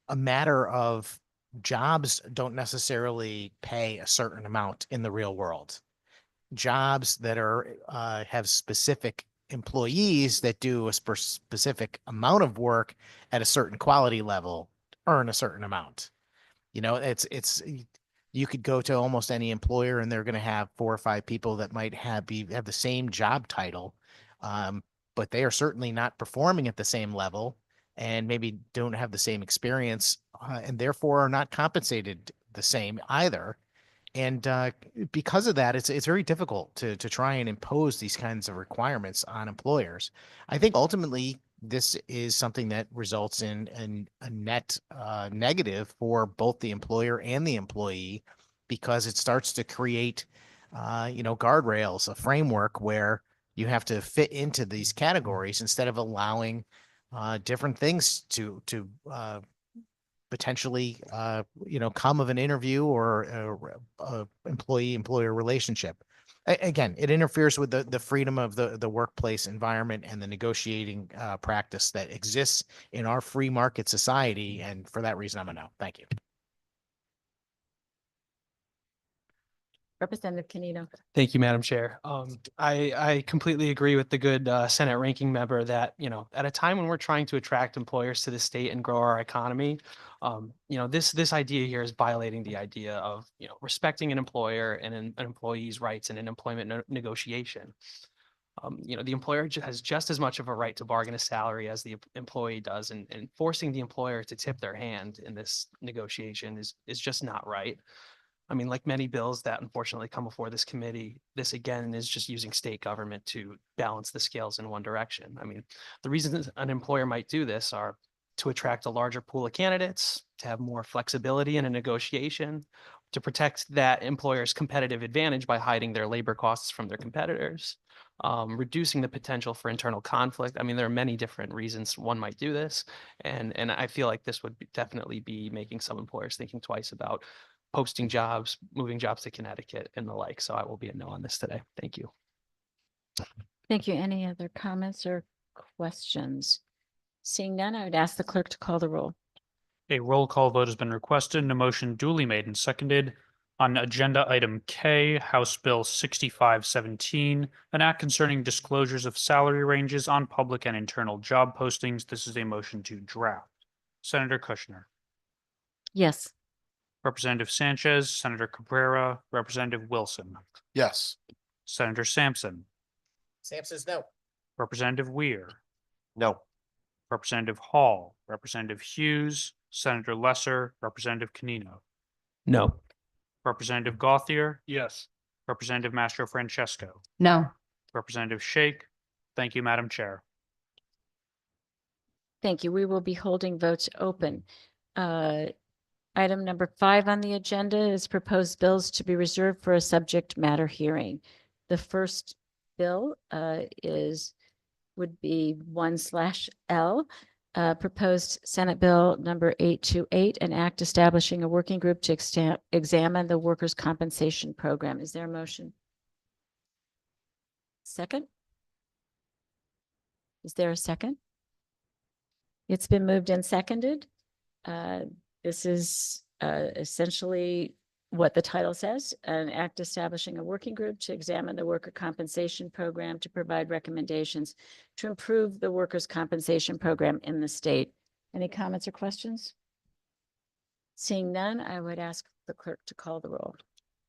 Speaker 2: a matter of jobs don't necessarily pay a certain amount in the real world. Jobs that have specific employees that do a specific amount of work at a certain quality level earn a certain amount. You could go to almost any employer and they're going to have 4 or 5 people that might have the same job title, but they are certainly not performing at the same level, and maybe don't have the same experience, and therefore are not compensated the same either. And because of that, it's very difficult to try and impose these kinds of requirements on employers. I think ultimately this is something that results in a net negative for both the employer and the employee because it starts to create guardrails, a framework where you have to fit into these categories instead of allowing different things to potentially come of an interview or a employee-employer relationship. Again, it interferes with the freedom of the workplace environment and the negotiating practice that exists in our free market society. And for that reason, I'm a no. Thank you.
Speaker 1: Representative Canino.
Speaker 6: Thank you, Madam Chair. I completely agree with the good Senate ranking member that, at a time when we're trying to attract employers to the state and grow our economy, this idea here is violating the idea of, respecting an employer and an employee's rights in an employment negotiation. The employer has just as much of a right to bargain a salary as the employee does, and forcing the employer to tip their hand in this negotiation is just not right. I mean, like many bills that unfortunately come before this committee, this again is just using state government to balance the scales in one direction. I mean, the reasons an employer might do this are to attract a larger pool of candidates, to have more flexibility in a negotiation, to protect that employer's competitive advantage by hiding their labor costs from their competitors, reducing the potential for internal conflict. I mean, there are many different reasons one might do this. And I feel like this would definitely be making some employers thinking twice about posting jobs, moving jobs to Connecticut and the like. So I will be a no on this today. Thank you.
Speaker 1: Thank you. Any other comments or questions? Seeing none, I would ask the clerk to call the roll.
Speaker 3: A roll call vote has been requested and a motion duly made and seconded on agenda item K, House Bill 6517, an act concerning disclosures of salary ranges on public and internal job postings. This is a motion to draft. Senator Kushner,
Speaker 1: Yes.
Speaker 3: Representative Sanchez, Senator Cabrera, Representative Wilson,
Speaker 4: Yes.
Speaker 3: Senator Sampson,
Speaker 2: Sam says no.
Speaker 3: Representative Weir,
Speaker 5: No.
Speaker 3: Representative Hall, Representative Hughes, Senator Lesser, Representative Canino,
Speaker 6: No.
Speaker 3: Representative Gauthier,
Speaker 4: Yes.
Speaker 3: Representative Mastro Francesco,
Speaker 7: No.
Speaker 3: Representative Shake. Thank you, Madam Chair.
Speaker 1: Thank you. We will be holding votes open. Item number 5 on the agenda is proposed bills to be reserved for a subject matter hearing. The first bill would be 1/L, proposed Senate Bill number 828, an act establishing a working group to examine the workers' compensation program. Is there a motion? Second? Is there a second? It's been moved and seconded. This is essentially what the title says, an act establishing a working group to examine the worker compensation program to provide recommendations to improve the workers' compensation program in the state. Any comments or questions? Seeing none, I would ask the clerk to call the roll.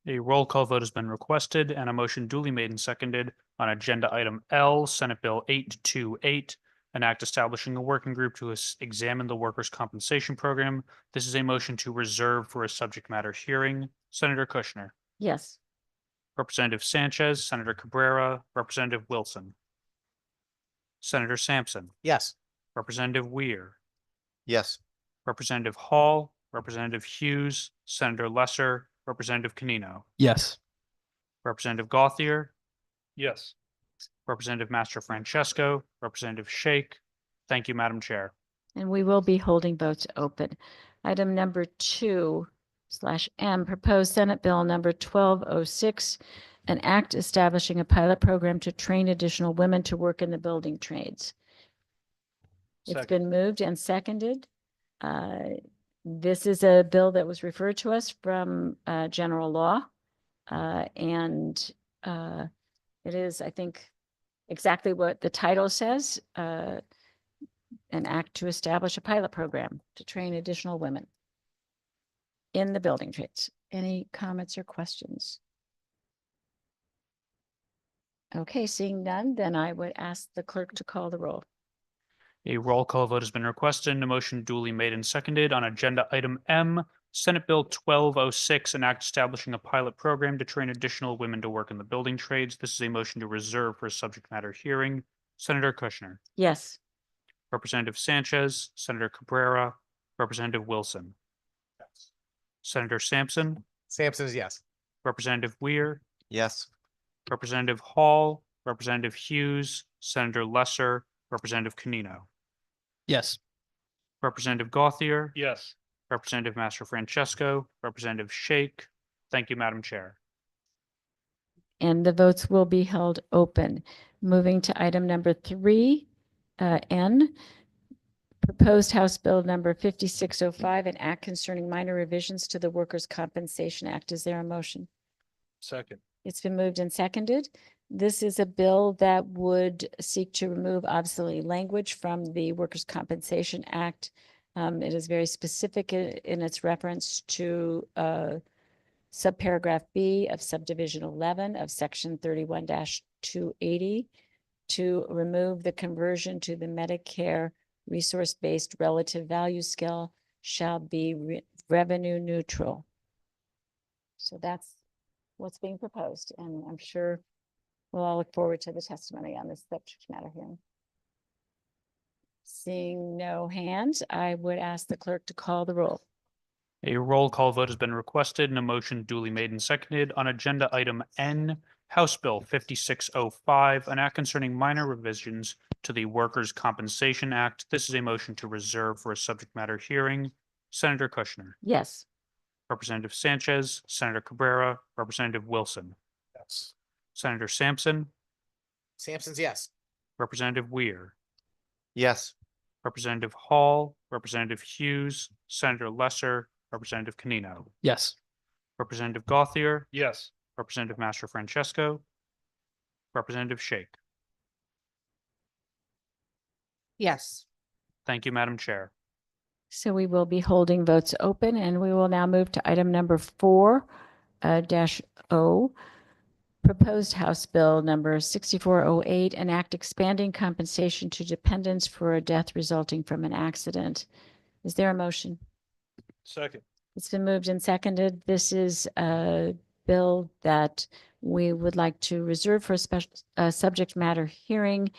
Speaker 3: A roll call vote has been requested and a motion duly made and seconded on agenda item L, Senate Bill 828, an act establishing a working group to examine the workers' compensation program. This is a motion to reserve for a subject matter hearing. Senator Kushner,
Speaker 1: Yes.
Speaker 3: Representative Sanchez, Senator Cabrera, Representative Wilson, Senator Sampson,
Speaker 2: Yes.
Speaker 3: Representative Weir,
Speaker 5: Yes.
Speaker 3: Representative Hall, Representative Hughes, Senator Lesser, Representative Canino,
Speaker 6: Yes.
Speaker 3: Representative Gauthier,
Speaker 4: Yes.
Speaker 3: Representative Mastro Francesco, Representative Shake. Thank you, Madam Chair.
Speaker 1: And we will be holding votes open. Item number 2/M, proposed Senate Bill number 1206, an act establishing a pilot program to train additional women to work in the building trades. It's
Speaker 4: Second.
Speaker 1: been moved and seconded. This is a bill that was referred to us from general law. And it is, I think, exactly what the title says, an act to establish a pilot program to train additional women in the building trades. Any comments or questions? Okay, seeing none, then I would ask the clerk to call the roll.
Speaker 3: A roll call vote has been requested and a motion duly made and seconded on agenda item M, Senate Bill 1206, an act establishing a pilot program to train additional women to work in the building trades. This is a motion to reserve for a subject matter hearing. Senator Kushner,
Speaker 1: Yes.
Speaker 3: Representative Sanchez, Senator Cabrera, Representative Wilson, Senator Sampson,
Speaker 2: Sampson is yes.
Speaker 3: Representative Weir,
Speaker 5: Yes.
Speaker 3: Representative Hall, Representative Hughes, Senator Lesser, Representative Canino,
Speaker 6: Yes.
Speaker 3: Representative Gothier,
Speaker 4: Yes.
Speaker 3: Representative Master Francesco, Representative Shake. Thank you, Madam Chair.
Speaker 1: And the votes will be held open. Moving to item number 3, N. Proposed House Bill number 5605, an act concerning minor revisions to the Workers' Compensation Act. Is there a motion?
Speaker 4: Second.
Speaker 1: It's been moved and seconded. This is a bill that would seek to remove obsolete language from the Workers' Compensation Act. It is very specific in its reference to subparagraph B of subdivision 11 of section 31-280 to remove the conversion to the Medicare resource-based relative value scale shall be revenue neutral. So that's what's being proposed, and I'm sure we'll all look forward to the testimony on this subject matter hearing. Seeing no hands, I would ask the clerk to call the roll.
Speaker 3: A roll call vote has been requested and a motion duly made and seconded on agenda item N, House Bill 5605, an act concerning minor revisions to the Workers' Compensation Act. This is a motion to reserve for a subject matter hearing. Senator Kushner,
Speaker 1: Yes.
Speaker 3: Representative Sanchez, Senator Cabrera, Representative Wilson,
Speaker 2: Yes.
Speaker 3: Senator Sampson,
Speaker 2: Sampson's yes.
Speaker 3: Representative Weir,
Speaker 5: Yes.
Speaker 3: Representative Hall, Representative Hughes, Senator Lesser, Representative Canino,
Speaker 6: Yes.
Speaker 3: Representative Gothier,
Speaker 4: Yes.
Speaker 3: Representative Master Francesco, Representative Shake.
Speaker 7: Yes.
Speaker 3: Thank you, Madam Chair.
Speaker 1: So we will be holding votes open, and we will now move to item number 4 dash O. Proposed House Bill number 6408, an act expanding compensation to dependents for a death resulting from an accident. Is there a motion?
Speaker 4: Second.
Speaker 1: It's been moved and seconded. This is a bill that we would like to reserve for a special subject matter hearing.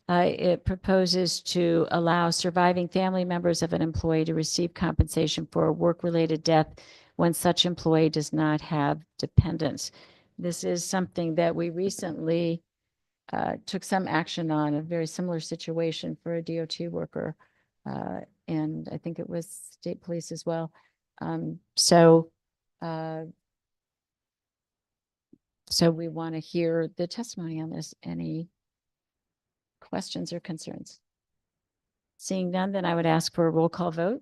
Speaker 1: It proposes to allow surviving family members of an employee to receive compensation for a work-related death when such employee does not have dependents. This is something that we recently took some action on, a very similar situation for a DOT worker. And I think it was state police as well. So we want to hear the testimony on this. Any questions or concerns? Seeing none, then I would ask for a roll call vote.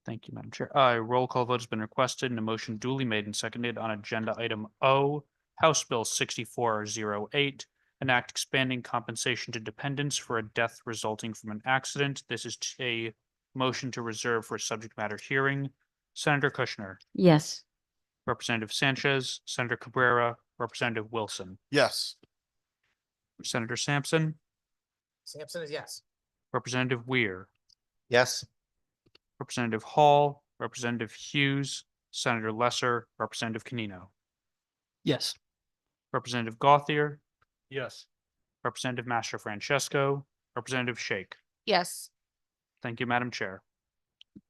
Speaker 3: Thank you, Madam Chair. A roll call vote has been requested and a motion duly made and seconded on agenda item O, House Bill 6408, an act expanding compensation to dependents for a death resulting from an accident. This is a motion to reserve for a subject matter hearing. Senator Kushner,
Speaker 1: Yes.
Speaker 3: Representative Sanchez, Senator Cabrera, Representative Wilson,
Speaker 5: Yes.
Speaker 3: Senator Sampson,
Speaker 2: Sampson is yes.
Speaker 3: Representative Weir,
Speaker 5: Yes.
Speaker 3: Representative Hall, Representative Hughes, Senator Lesser, Representative Canino,
Speaker 6: Yes.
Speaker 3: Representative Gothier,
Speaker 4: Yes.
Speaker 3: Representative Master Francesco, Representative Shake.
Speaker 7: Yes.
Speaker 3: Thank you, Madam Chair.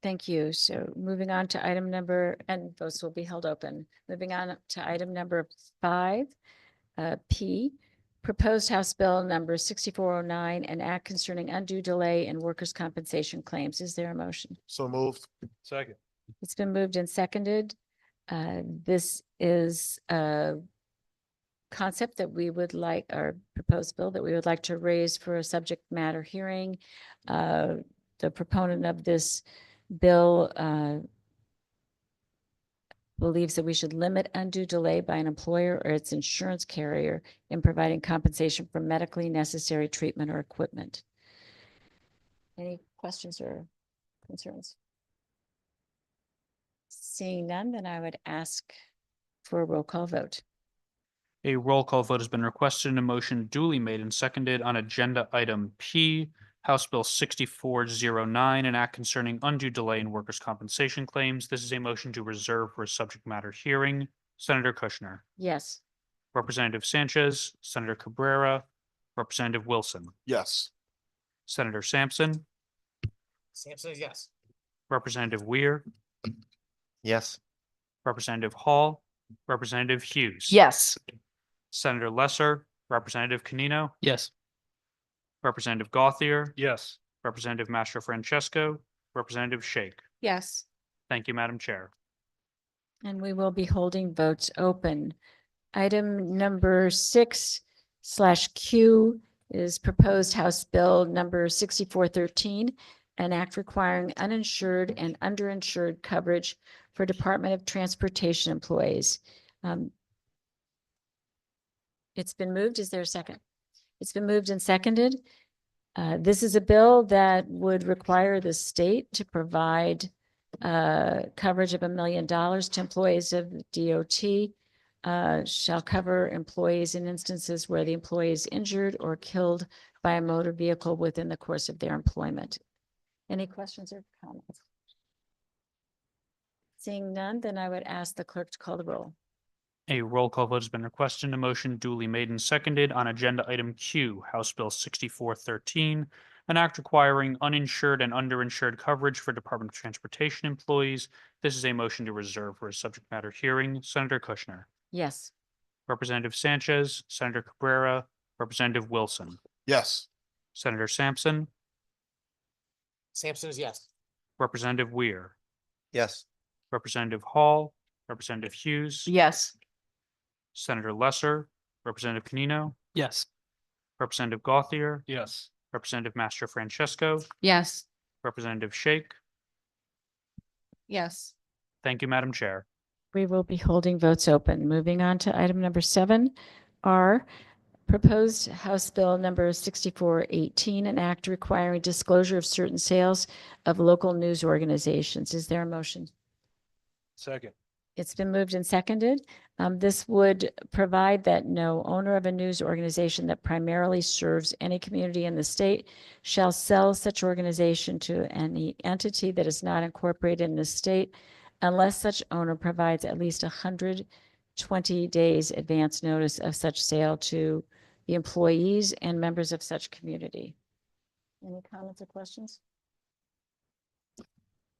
Speaker 1: Thank you. So moving on to item number, and votes will be held open. Moving on to item number 5, P. Proposed House Bill number 6409, an act concerning undue delay in workers' compensation claims. Is there a motion?
Speaker 5: So moved.
Speaker 4: Second.
Speaker 1: It's been moved and seconded. This is a concept that we would like, our proposed bill that we would like to raise for a subject matter hearing. The proponent of this bill believes that we should limit undue delay by an employer or its insurance carrier in providing compensation for medically necessary treatment or equipment. Any questions or concerns? Seeing none, then I would ask for a roll call vote.
Speaker 3: A roll call vote has been requested and a motion duly made and seconded on agenda item P, House Bill 6409, an act concerning undue delay in workers' compensation claims. This is a motion to reserve for a subject matter hearing. Senator Kushner,
Speaker 1: Yes.
Speaker 3: Representative Sanchez, Senator Cabrera, Representative Wilson,
Speaker 8: Yes.
Speaker 3: Senator Sampson,
Speaker 2: Sampson is yes.
Speaker 3: Representative Weir,
Speaker 5: Yes.
Speaker 3: Representative Hall, Representative Hughes.
Speaker 7: Yes.
Speaker 3: Senator Lesser, Representative Canino,
Speaker 6: Yes.
Speaker 3: Representative Gothier,
Speaker 4: Yes.
Speaker 3: Representative Mastro Francesco, Representative Shake.
Speaker 7: Yes.
Speaker 3: Thank you, Madam Chair.
Speaker 1: And we will be holding votes open. Item number 6/Q is proposed House Bill number 6413, an act requiring uninsured and underinsured coverage for Department of Transportation employees. It's been moved. Is there a second? It's been moved and seconded. This is a bill that would require the state to provide coverage of $1 million to employees of the DOT. Shall cover employees in instances where the employee is injured or killed by a motor vehicle within the course of their employment. Any questions or comments? Seeing none, then I would ask the clerk to call the roll.
Speaker 3: A roll call vote has been requested. A motion duly made and seconded on agenda item Q, House Bill 6413, an act requiring uninsured and underinsured coverage for Department of Transportation employees. This is a motion to reserve for a subject matter hearing. Senator Kushner,
Speaker 1: Yes.
Speaker 3: Representative Sanchez, Senator Cabrera, Representative Wilson,
Speaker 8: Yes.
Speaker 3: Senator Sampson,
Speaker 2: Sampson is yes.
Speaker 3: Representative Weir,
Speaker 5: Yes.
Speaker 3: Representative Hall, Representative Hughes.
Speaker 7: Yes.
Speaker 3: Senator Lesser, Representative Canino,
Speaker 6: Yes.
Speaker 3: Representative Gothier,
Speaker 4: Yes.
Speaker 3: Representative Mastro Francesco,
Speaker 7: Yes.
Speaker 3: Representative Shake.
Speaker 7: Yes.
Speaker 3: Thank you, Madam Chair.
Speaker 1: We will be holding votes open. Moving on to item number 7R, proposed House Bill number 6418, an act requiring disclosure of certain sales of local news organizations. Is there a motion?
Speaker 4: Second.
Speaker 1: It's been moved and seconded. This would provide that no owner of a news organization that primarily serves any community in the state shall sell such organization to any entity that is not incorporated in the state unless such owner provides at least 120 days advance notice of such sale to the employees and members of such community. Any comments or questions?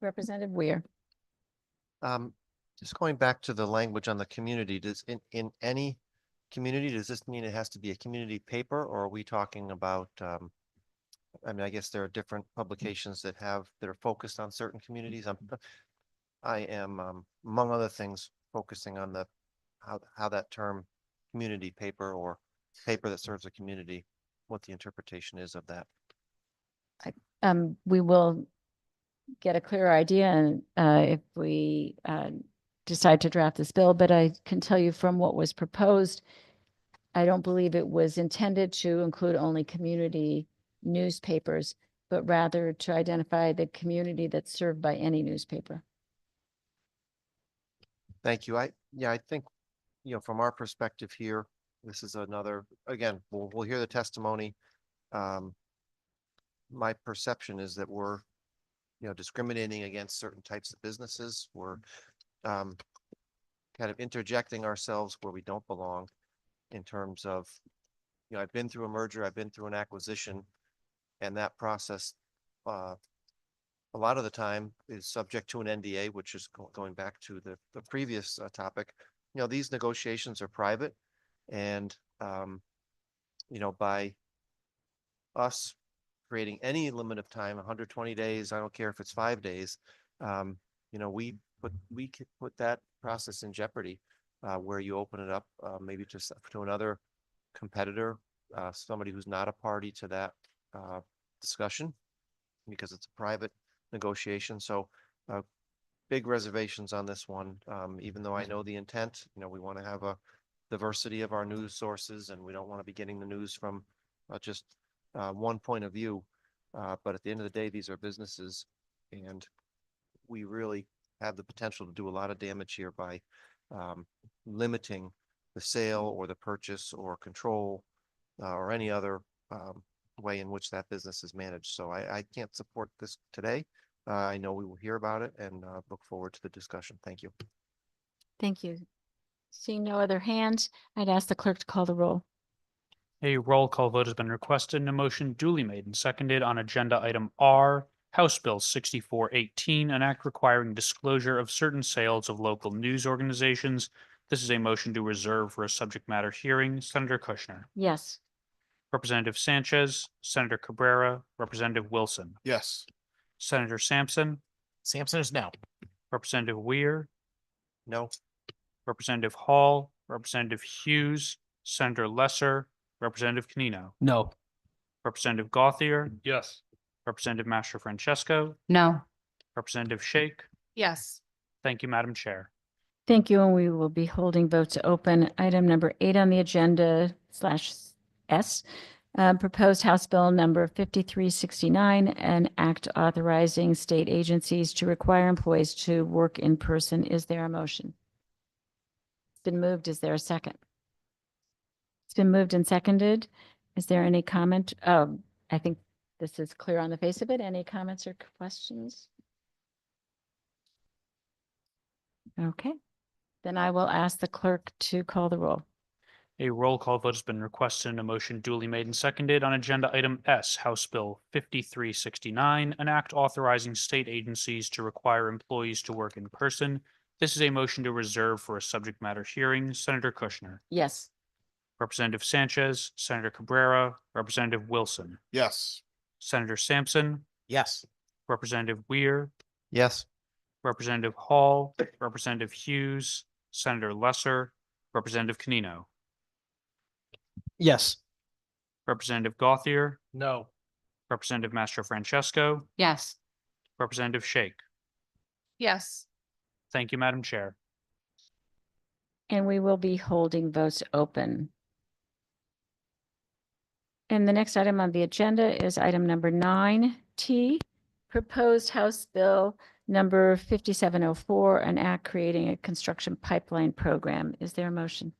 Speaker 1: Representative Weir.
Speaker 5: Just going back to the language on the community, does in any community, does this mean it has to be a community paper, or are we talking about, I mean, I guess there are different publications that are focused on certain communities. I am, among other things, focusing on how that term community paper or paper that serves a community, what the interpretation is of that.
Speaker 1: We will get a clearer idea and if we decide to draft this bill, but I can tell you from what was proposed, I don't believe it was intended to include only community newspapers, but rather to identify the community that's served by any newspaper.
Speaker 5: Thank you. I think, from our perspective here, this is another, again, we'll hear the testimony. My perception is that we're, discriminating against certain types of businesses. We're kind of interjecting ourselves where we don't belong in terms of, I've been through a merger, I've been through an acquisition, and that process, a lot of the time is subject to an NDA, which is going back to the previous topic. These negotiations are private, and by us creating any limit of time, 120 days, I don't care if it's 5 days, we could put that process in jeopardy, where you open it up, maybe to another competitor, somebody who's not a party to that discussion, because it's a private negotiation. So big reservations on this one, even though I know the intent. We want to have a diversity of our news sources, and we don't want to be getting the news from just one point of view. But at the end of the day, these are businesses, and we really have the potential to do a lot of damage here by limiting the sale or the purchase or control or any other way in which that business is managed. So I can't support this today. I know we will hear about it and look forward to the discussion. Thank you.
Speaker 1: Thank you. Seeing no other hands, I'd ask the clerk to call the roll.
Speaker 3: A roll call vote has been requested and a motion duly made and seconded on agenda item R, House Bill 6418, an act requiring disclosure of certain sales of local news organizations. This is a motion to reserve for a subject matter hearing. Senator Kushner,
Speaker 1: Yes.
Speaker 3: Representative Sanchez, Senator Cabrera, Representative Wilson,
Speaker 2: Yes.
Speaker 3: Senator Sampson,
Speaker 2: Sampson is no.
Speaker 3: Representative Weir,
Speaker 5: No.
Speaker 3: Representative Hall, Representative Hughes, Senator Lesser, Representative Canino,
Speaker 6: No.
Speaker 3: Representative Gothier,
Speaker 4: Yes.
Speaker 3: Representative Master Francesco,
Speaker 7: No.
Speaker 3: Representative Shake.
Speaker 8: Yes.
Speaker 3: Thank you, Madam Chair.
Speaker 1: Thank you, and we will be holding votes open. Item number 8 on the agenda /S, proposed House Bill number 5369, an act authorizing state agencies to require employees to work in person. Is there a motion? It's been moved. Is there a second? It's been moved and seconded. Is there any comment? I think this is clear on the face of it. Any comments or questions? Okay. Then I will ask the clerk to call the roll.
Speaker 3: A roll call vote has been requested and a motion duly made and seconded on agenda item S, House Bill 5369, an act authorizing state agencies to require employees to work in person. This is a motion to reserve for a subject matter hearing. Senator Kushner,
Speaker 1: Yes.
Speaker 3: Representative Sanchez, Senator Cabrera, Representative Wilson,
Speaker 2: Yes.
Speaker 3: Senator Sampson,
Speaker 2: Yes.
Speaker 3: Representative Weir,
Speaker 5: Yes.
Speaker 3: Representative Hall, Representative Hughes, Senator Lesser, Representative Canino,
Speaker 6: Yes.
Speaker 3: Representative Gothier,
Speaker 4: No.
Speaker 3: Representative Master Francesco,
Speaker 7: Yes.
Speaker 3: Representative Shake.
Speaker 8: Yes.
Speaker 3: Thank you, Madam Chair.
Speaker 1: And we will be holding votes open. And the next item on the agenda is item number 9T, proposed House Bill number 5704, an act creating a construction pipeline program. Is there a motion?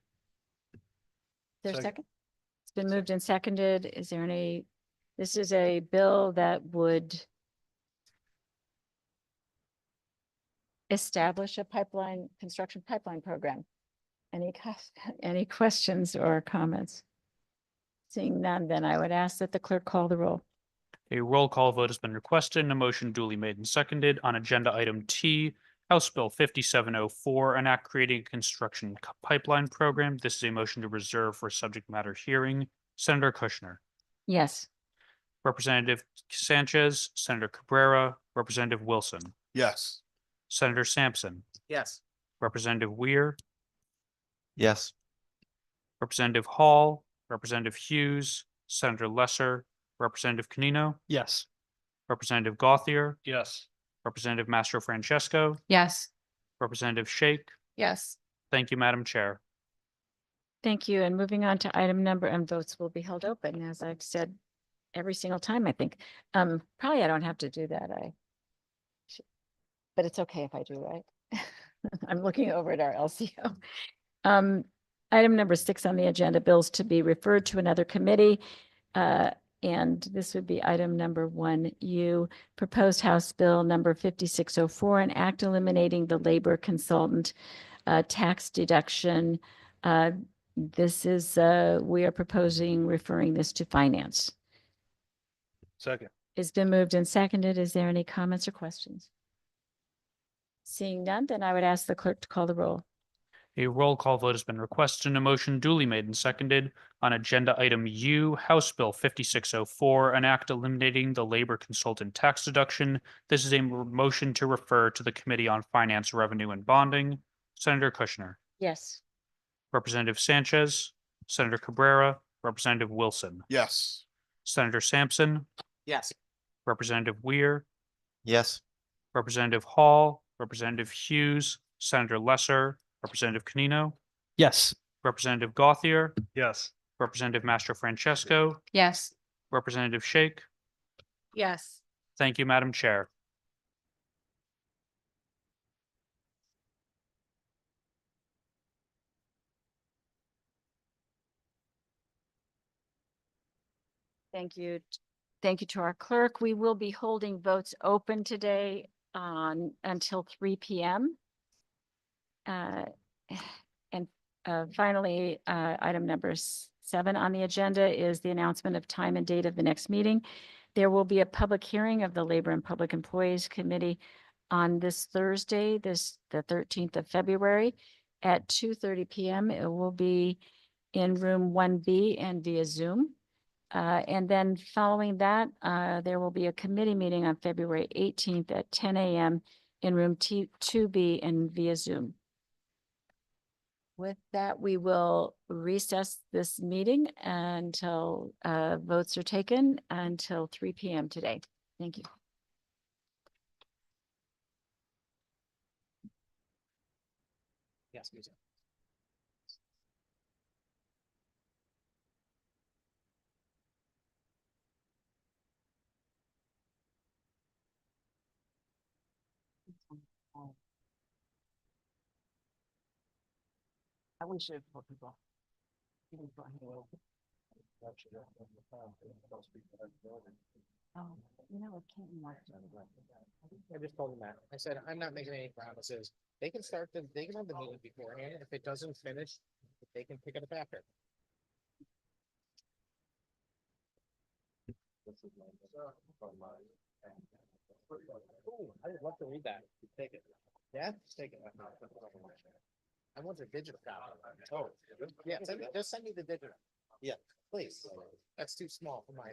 Speaker 1: Is there a
Speaker 4: Second.
Speaker 1: second? It's been moved and seconded. Is there any, this is a bill that would establish a pipeline, construction pipeline program. Any questions or comments? Seeing none, then I would ask that the clerk call the roll.
Speaker 3: A roll call vote has been requested and a motion duly made and seconded on agenda item T, House Bill 5704, an act creating a construction pipeline program. This is a motion to reserve for subject matter hearing. Senator Kushner,
Speaker 1: Yes.
Speaker 3: Representative Sanchez, Senator Cabrera, Representative Wilson,
Speaker 2: Yes.
Speaker 3: Senator Sampson,
Speaker 2: Yes.
Speaker 3: Representative Weir,
Speaker 5: Yes.
Speaker 3: Representative Hall, Representative Hughes, Senator Lesser, Representative Canino,
Speaker 6: Yes.
Speaker 3: Representative Gothier,
Speaker 4: Yes.
Speaker 3: Representative Master Francesco,
Speaker 7: Yes.
Speaker 3: Representative Shake.
Speaker 8: Yes.
Speaker 3: Thank you, Madam Chair.
Speaker 1: Thank you. And moving on to item number, and votes will be held open, as I've said every single time, I think. Probably I don't have to do that. But it's okay if I do, right? I'm looking over at our LCO. Item number 6 on the agenda, bills to be referred to another committee. And this would be item number 1U, proposed House Bill number 5604, an act eliminating the labor consultant tax deduction. This is, we are proposing referring this to finance.
Speaker 4: Second.
Speaker 1: It's been moved and seconded. Is there any comments or questions? Seeing none, then I would ask the clerk to call the roll.
Speaker 3: A roll call vote has been requested and a motion duly made and seconded on agenda item U, House Bill 5604, an act eliminating the labor consultant tax deduction. This is a motion to refer to the Committee on Finance, Revenue, and Bonding. Senator Kushner,
Speaker 1: Yes.
Speaker 3: Representative Sanchez, Senator Cabrera, Representative Wilson,
Speaker 2: Yes.
Speaker 3: Senator Sampson,
Speaker 2: Yes.
Speaker 3: Representative Weir,
Speaker 5: Yes.
Speaker 3: Representative Hall, Representative Hughes, Senator Lesser, Representative Canino,
Speaker 6: Yes.
Speaker 3: Representative Gothier,
Speaker 4: Yes.
Speaker 3: Representative Master Francesco,
Speaker 7: Yes.
Speaker 3: Representative Shake.
Speaker 8: Yes.
Speaker 3: Thank you, Madam Chair.
Speaker 1: Thank you. Thank you to our clerk. We will be holding votes open today until 3 p.m. And finally, item number 7 on the agenda is the announcement of time and date of the next meeting. There will be a public hearing of the Labor and Public Employees Committee on this Thursday, the 13th of February at 2:30 PM. It will be in room 1B and via Zoom. And then following that, there will be a committee meeting on February 18th at 10 AM in room 2B and via Zoom. With that, we will recess this meeting until votes are taken until 3 PM today. Thank you.
Speaker 6: Yes, please. I wish it for people.
Speaker 1: Oh, you know, it can't work.
Speaker 9: I just told them that. I said, I'm not making any promises. They can start they can have the meeting beforehand. If it doesn't finish, they can pick it up after. Ooh, I would love to read that. Take it. Yeah, take it. I want the digital copy. Oh, yeah, just send me the digital. Yeah, please. That's too small for my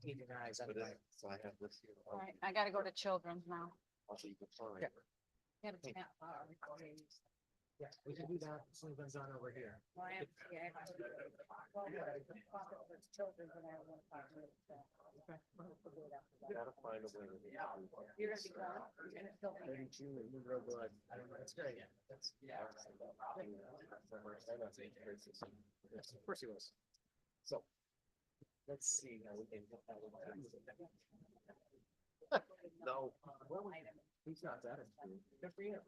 Speaker 9: eating eyes.
Speaker 5: So I have this here.
Speaker 7: All right, I gotta go to children's now.
Speaker 5: Also, you can find.
Speaker 9: Yeah.
Speaker 7: Yeah,
Speaker 9: Yeah, we can do that. Something's on over here.
Speaker 5: Gotta find a way to.
Speaker 7: You're gonna be gone. You're gonna still be here.
Speaker 9: Real good. I don't know. That's great. That's, yeah. Yes, of course he was. So. Let's see how we can.
Speaker 5: No.
Speaker 9: He's not that. Good for you.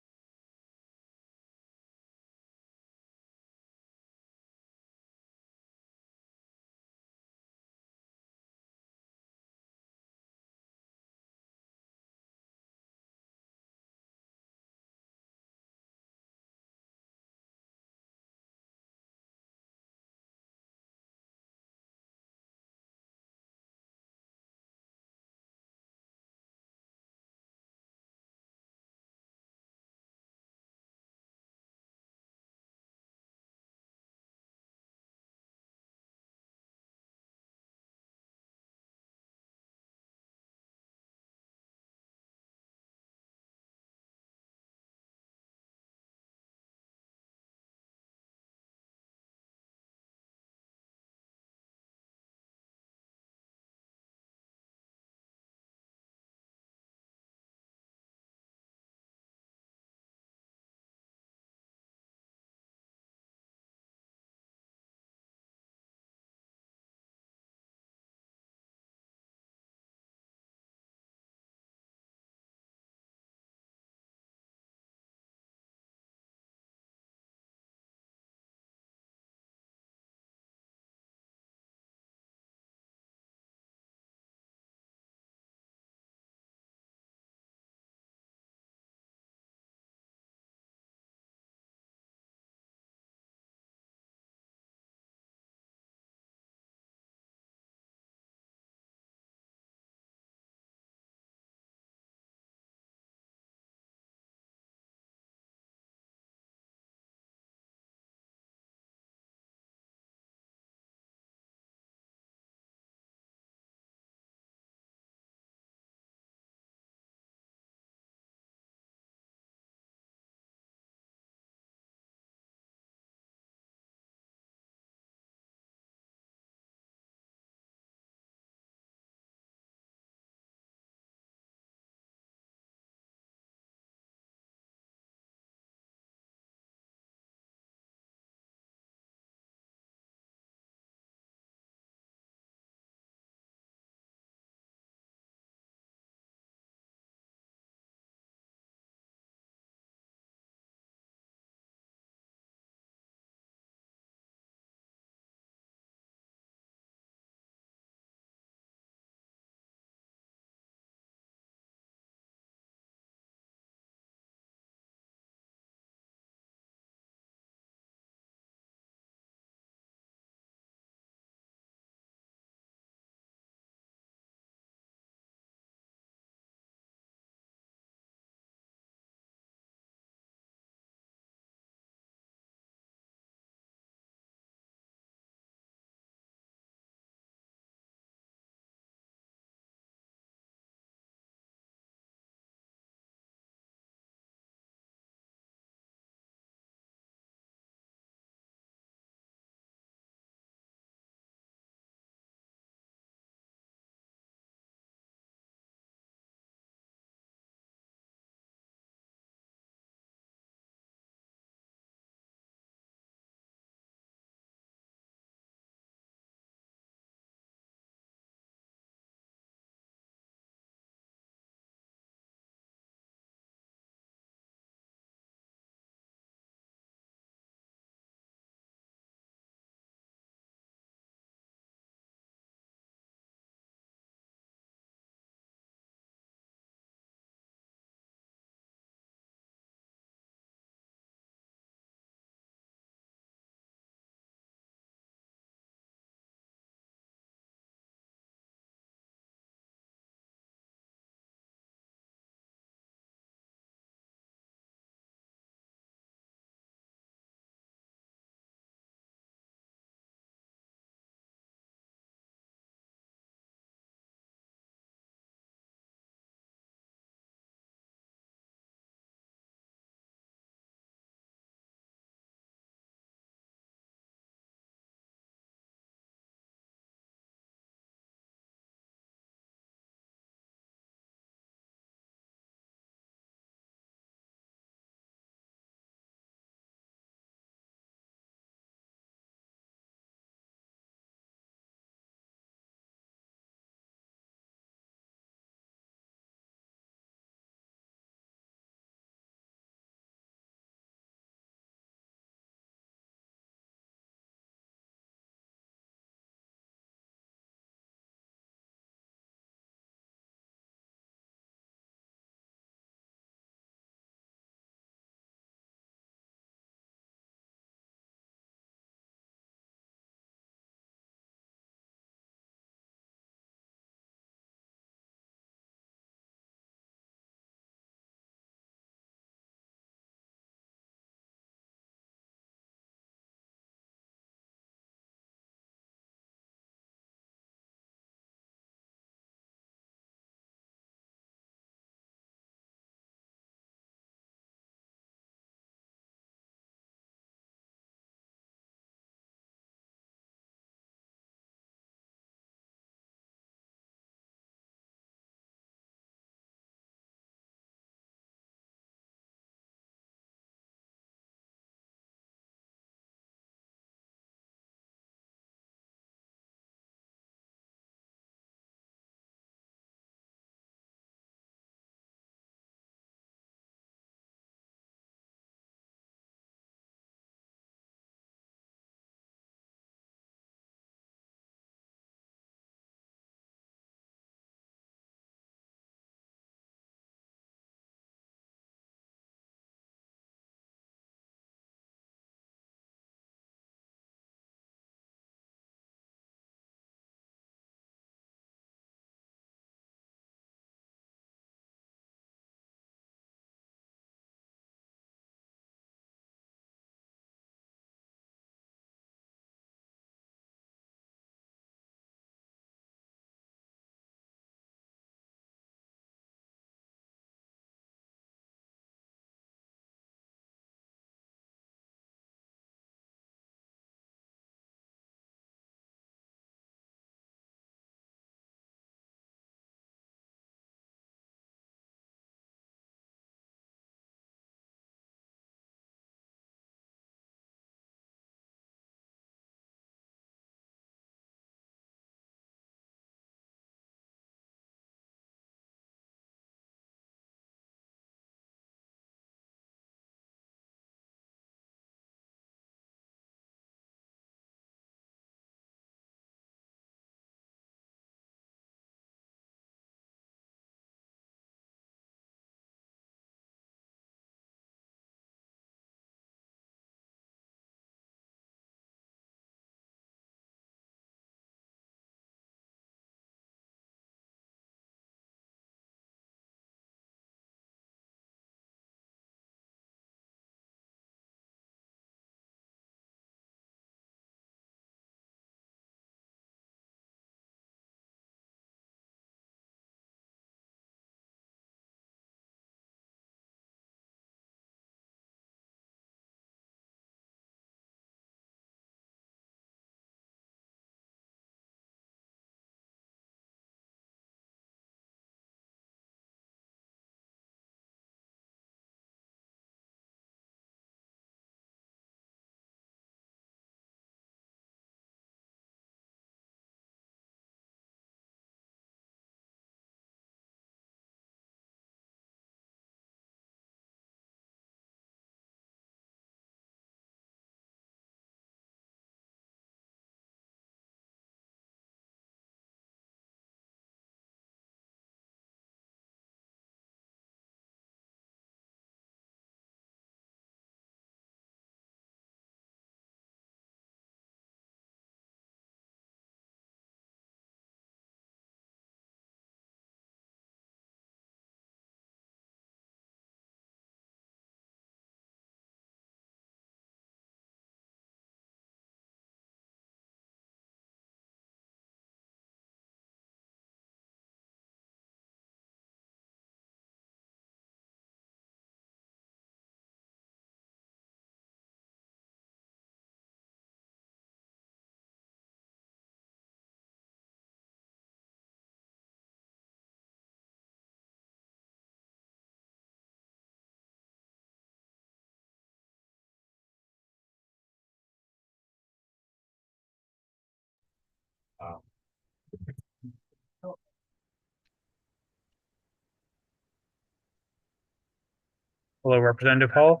Speaker 3: Hello, Representative Hall.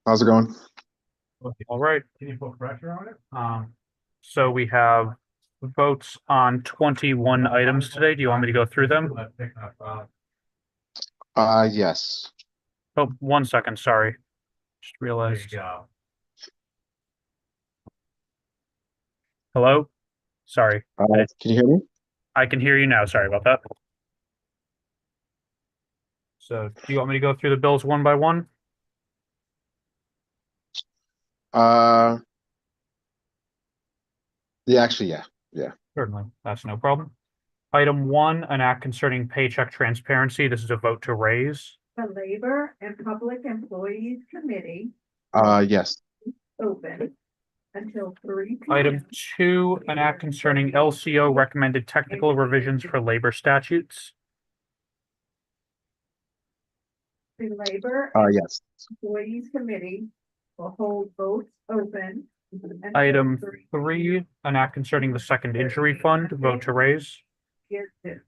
Speaker 10: How's it going?
Speaker 3: All right. So we have votes on 21 items today. Do you want me to go through them?
Speaker 10: Yes.
Speaker 3: Oh, 1 second, sorry. Just realized. Hello? Sorry,
Speaker 10: Can you hear me?
Speaker 3: I can hear you now. Sorry about that. So do you want me to go through the bills one by one?
Speaker 10: Uh, yeah, actually, yeah.
Speaker 3: Certainly, that's no problem. Item 1, an act concerning paycheck transparency. This is a vote to raise.
Speaker 11: The Labor and Public Employees Committee
Speaker 10: Yes,
Speaker 11: open until 3
Speaker 3: Item
Speaker 11: p.m.
Speaker 3: 2, an act concerning LCO recommended technical revisions for labor statutes.
Speaker 11: The Labor and
Speaker 10: yes,
Speaker 11: Employees Committee will hold votes open. until
Speaker 3: Item
Speaker 11: 3
Speaker 3: 3, an act concerning the second injury fund. Vote to raise.
Speaker 11: is due.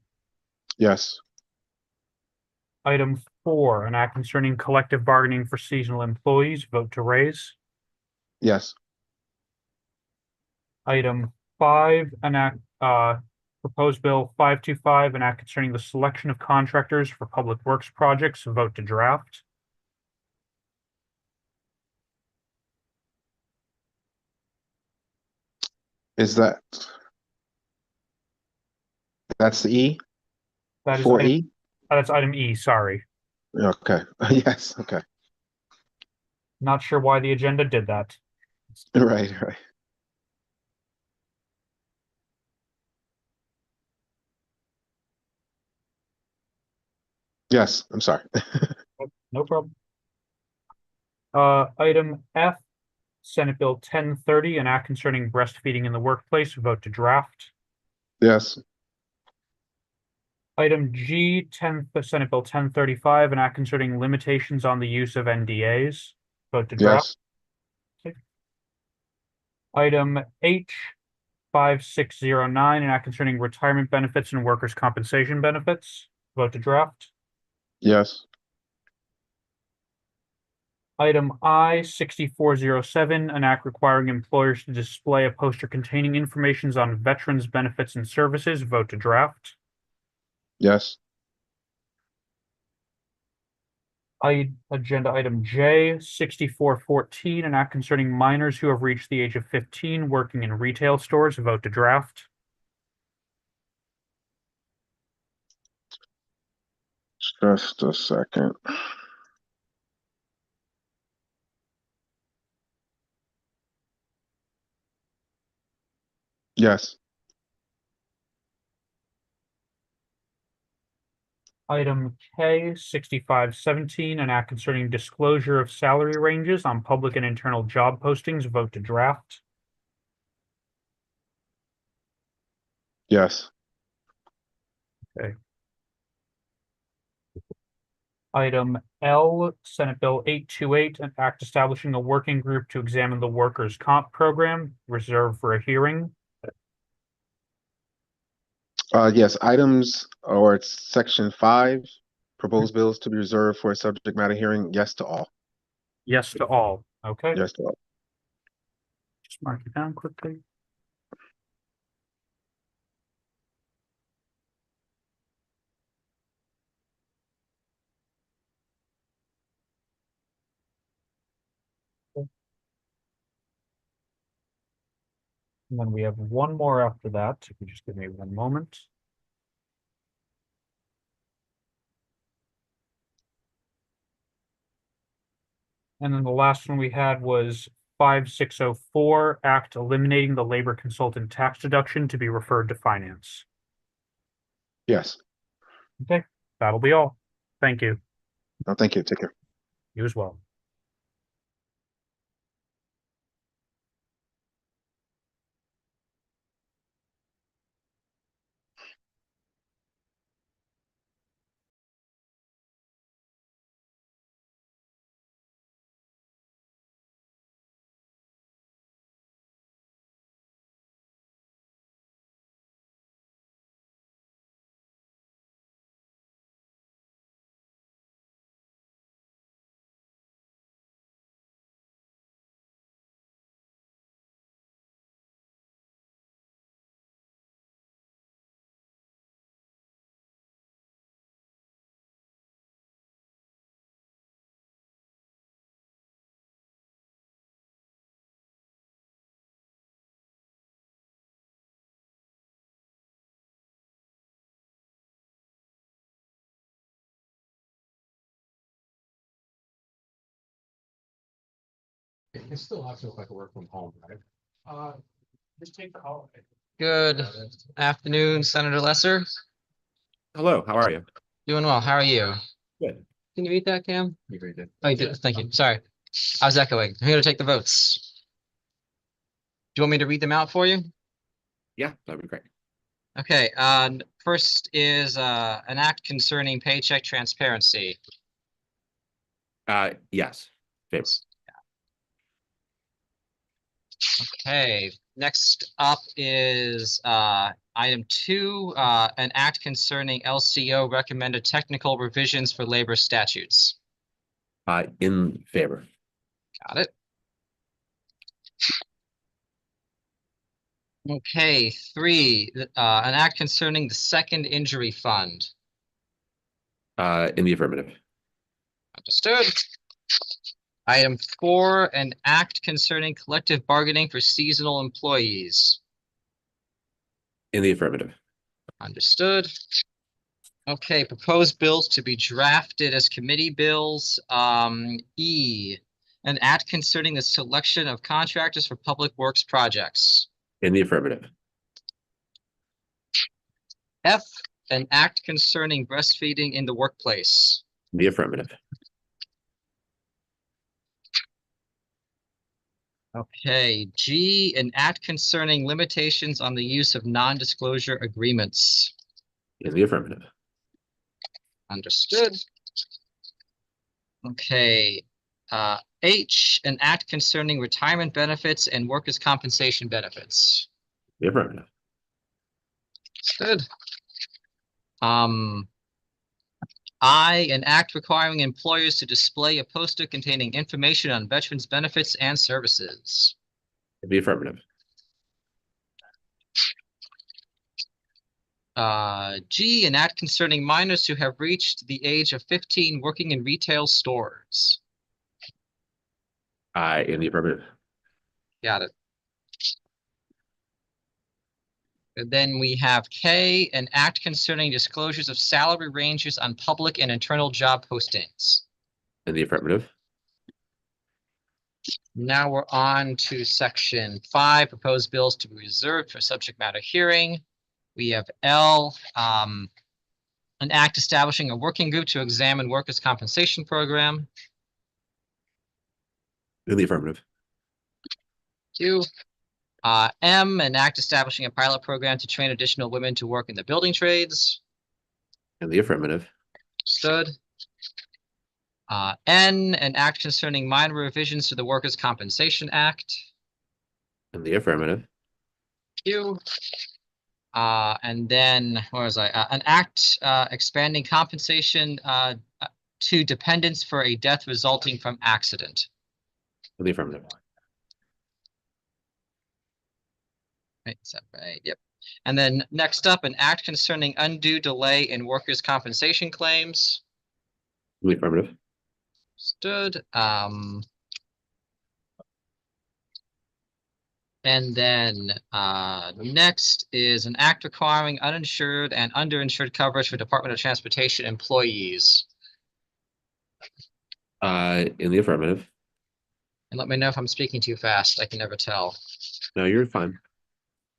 Speaker 10: yes,
Speaker 3: Item 4, an act concerning collective bargaining for seasonal employees. Vote to raise.
Speaker 10: yes,
Speaker 3: Item 5, an act, proposed bill 525, an act concerning the selection of contractors for public works projects. Vote to draft.
Speaker 10: is that's the E?
Speaker 3: That is
Speaker 10: Four
Speaker 3: item,
Speaker 10: E?
Speaker 3: that's item E, sorry.
Speaker 10: Okay, yes, okay,
Speaker 3: Not sure why the agenda did that.
Speaker 10: right. Yes, I'm sorry.
Speaker 3: No problem. Item F, Senate Bill 1030, an act concerning breastfeeding in the workplace. Vote to draft.
Speaker 10: Yes,
Speaker 3: Item G, Senate Bill 1035, an act concerning limitations on the use of NDAs. Vote to draft.
Speaker 10: yes,
Speaker 3: Item H, 5609, an act concerning retirement benefits and workers' compensation benefits. Vote to draft.
Speaker 10: yes,
Speaker 3: Item I, 6407, an act requiring employers to display a poster containing information on veterans' benefits and services. Vote to draft.
Speaker 10: yes,
Speaker 3: Agenda item J, 6414, an act concerning minors who have reached the age of 15 working in retail stores. Vote to draft.
Speaker 10: just a second. Yes,
Speaker 3: Item K, 6517, an act concerning disclosure of salary ranges on public and internal job postings. Vote to draft.
Speaker 10: yes,
Speaker 3: Item L, Senate Bill 828, an act establishing a working group to examine the workers' comp program, reserved for a hearing.
Speaker 10: yes, items, or it's section 5, proposed bills to be reserved for a subject matter hearing, yes to all,
Speaker 3: Yes to all. Okay,
Speaker 10: yes to all.
Speaker 3: just mark it down quickly. And then we have one more after that. If you just give me one moment. And then the last one we had was 5604, act eliminating the labor consultant tax deduction to be referred to finance.
Speaker 10: Yes,
Speaker 3: Okay, that'll be all. Thank you.
Speaker 10: no, thank you, take care.
Speaker 3: You as well.
Speaker 2: It still has to look like a work from home, right? Just take the holiday.
Speaker 12: Good afternoon, Senator Lesser.
Speaker 13: Hello, how are you?
Speaker 12: Doing well. How are you?
Speaker 13: Good.
Speaker 12: Can you read that, Cam?
Speaker 13: You read it?
Speaker 12: Oh, you did. Thank you. Sorry. I was echoing. I'm here to take the votes. Do you want me to read them out for you?
Speaker 13: Yeah, that'd be great.
Speaker 12: Okay. First is an act concerning paycheck transparency.
Speaker 13: Yes. Favor.
Speaker 12: Okay. Next up is item 2, an act concerning LCO recommended technical revisions for labor statutes.
Speaker 13: In favor.
Speaker 12: Got it. Okay, 3, an act concerning the second injury fund.
Speaker 13: In the affirmative.
Speaker 12: Understood. Item 4, an act concerning collective bargaining for seasonal employees.
Speaker 13: In the affirmative.
Speaker 12: Understood. Okay, proposed bills to be drafted as committee bills. E, an act concerning the selection of contractors for public works projects.
Speaker 13: In the affirmative.
Speaker 12: F, an act concerning breastfeeding in the workplace.
Speaker 13: In the affirmative.
Speaker 12: Okay, G, an act concerning limitations on the use of non-disclosure agreements.
Speaker 13: In the affirmative.
Speaker 12: Understood. Okay, H, an act concerning retirement benefits and workers' compensation benefits.
Speaker 13: The affirmative.
Speaker 12: Good. I, an act requiring employers to display a poster containing information on veterans' benefits and services.
Speaker 13: In the affirmative.
Speaker 12: G, an act concerning minors who have reached the age of 15 working in retail stores.
Speaker 13: In the affirmative.
Speaker 12: Got it. And then we have K, an act concerning disclosures of salary ranges on public and internal job postings.
Speaker 13: In the affirmative.
Speaker 12: Now we're on to section 5, proposed bills to be reserved for subject matter hearing. We have L, an act establishing a working group to examine workers' compensation program.
Speaker 13: In the affirmative.
Speaker 12: Q, M, an act establishing a pilot program to train additional women to work in the building trades.
Speaker 13: In the affirmative.
Speaker 12: Understood. N, an act concerning minor revisions to the Workers' Compensation Act.
Speaker 13: In the affirmative.
Speaker 12: Q. And then, where was I? An act expanding compensation to dependents for a death resulting from accident.
Speaker 13: In the affirmative.
Speaker 12: Right, is that right? Yep. And then next up, an act concerning undue delay in workers' compensation claims.
Speaker 13: In the affirmative.
Speaker 12: Stood. And then next is an act requiring uninsured and underinsured coverage for Department of Transportation employees.
Speaker 13: In the affirmative.
Speaker 12: And let me know if I'm speaking too fast. I can never tell.
Speaker 13: No, you're fine.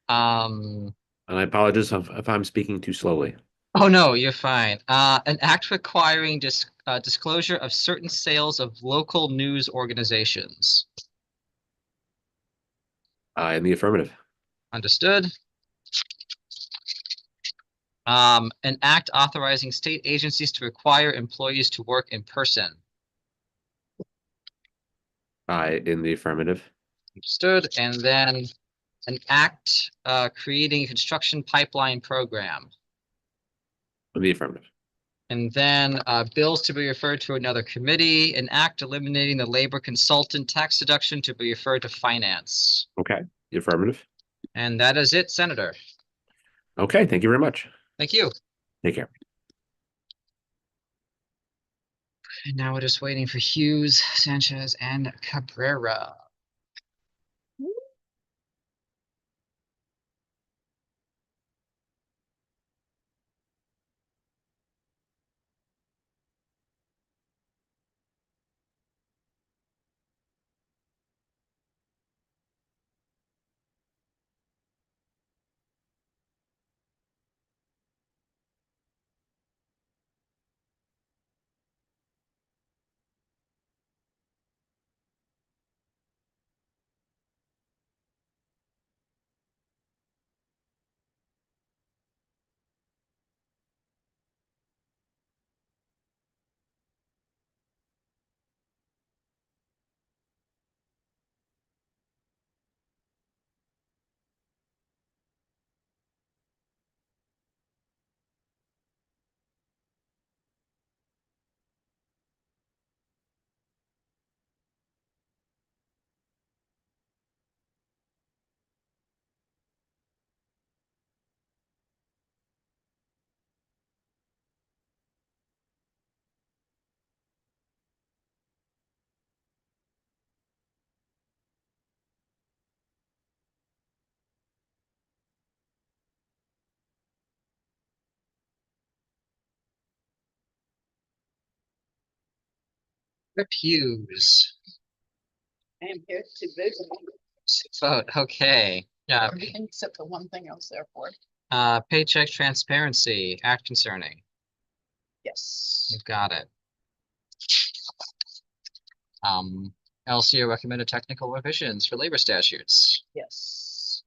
Speaker 12: And
Speaker 13: I apologize if I'm speaking too slowly.
Speaker 12: Oh, no, you're fine. An act requiring disclosure of certain sales of local news organizations.
Speaker 13: In the affirmative.
Speaker 12: Understood. An act authorizing state agencies to require employees to work in person.
Speaker 13: In the affirmative.
Speaker 12: Understood. And then an act creating a construction pipeline program.
Speaker 13: In the affirmative.
Speaker 12: And then bills to be referred to another committee, an act eliminating the labor consultant tax deduction to be referred to finance.
Speaker 13: Okay, the affirmative.
Speaker 12: And that is it, Senator.
Speaker 13: Okay, thank you very much.
Speaker 12: Thank you.
Speaker 13: Take care.
Speaker 12: And now we're just waiting for Hughes, Sanchez, and Cabrera. Rip Hughes.
Speaker 7: I am here to visit.
Speaker 12: Vote, okay. Yeah,
Speaker 7: Everything except the one thing I was there for.
Speaker 12: paycheck transparency, act concerning.
Speaker 7: Yes.
Speaker 12: You've got it. LCO recommended technical revisions for labor statutes.
Speaker 7: Yes.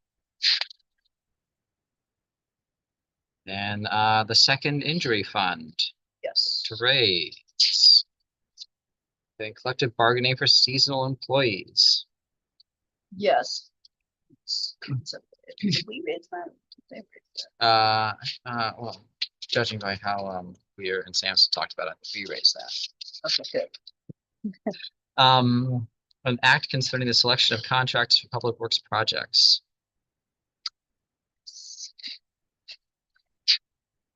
Speaker 12: Then, the second injury fund
Speaker 7: Yes.
Speaker 12: to raise. Then collective bargaining for seasonal employees.
Speaker 7: Yes. Did we raise that?
Speaker 12: Well, judging by how, Weir and Samson talked about it, we raised that.
Speaker 7: Okay, good.
Speaker 12: An act concerning the selection of contracts for public works projects.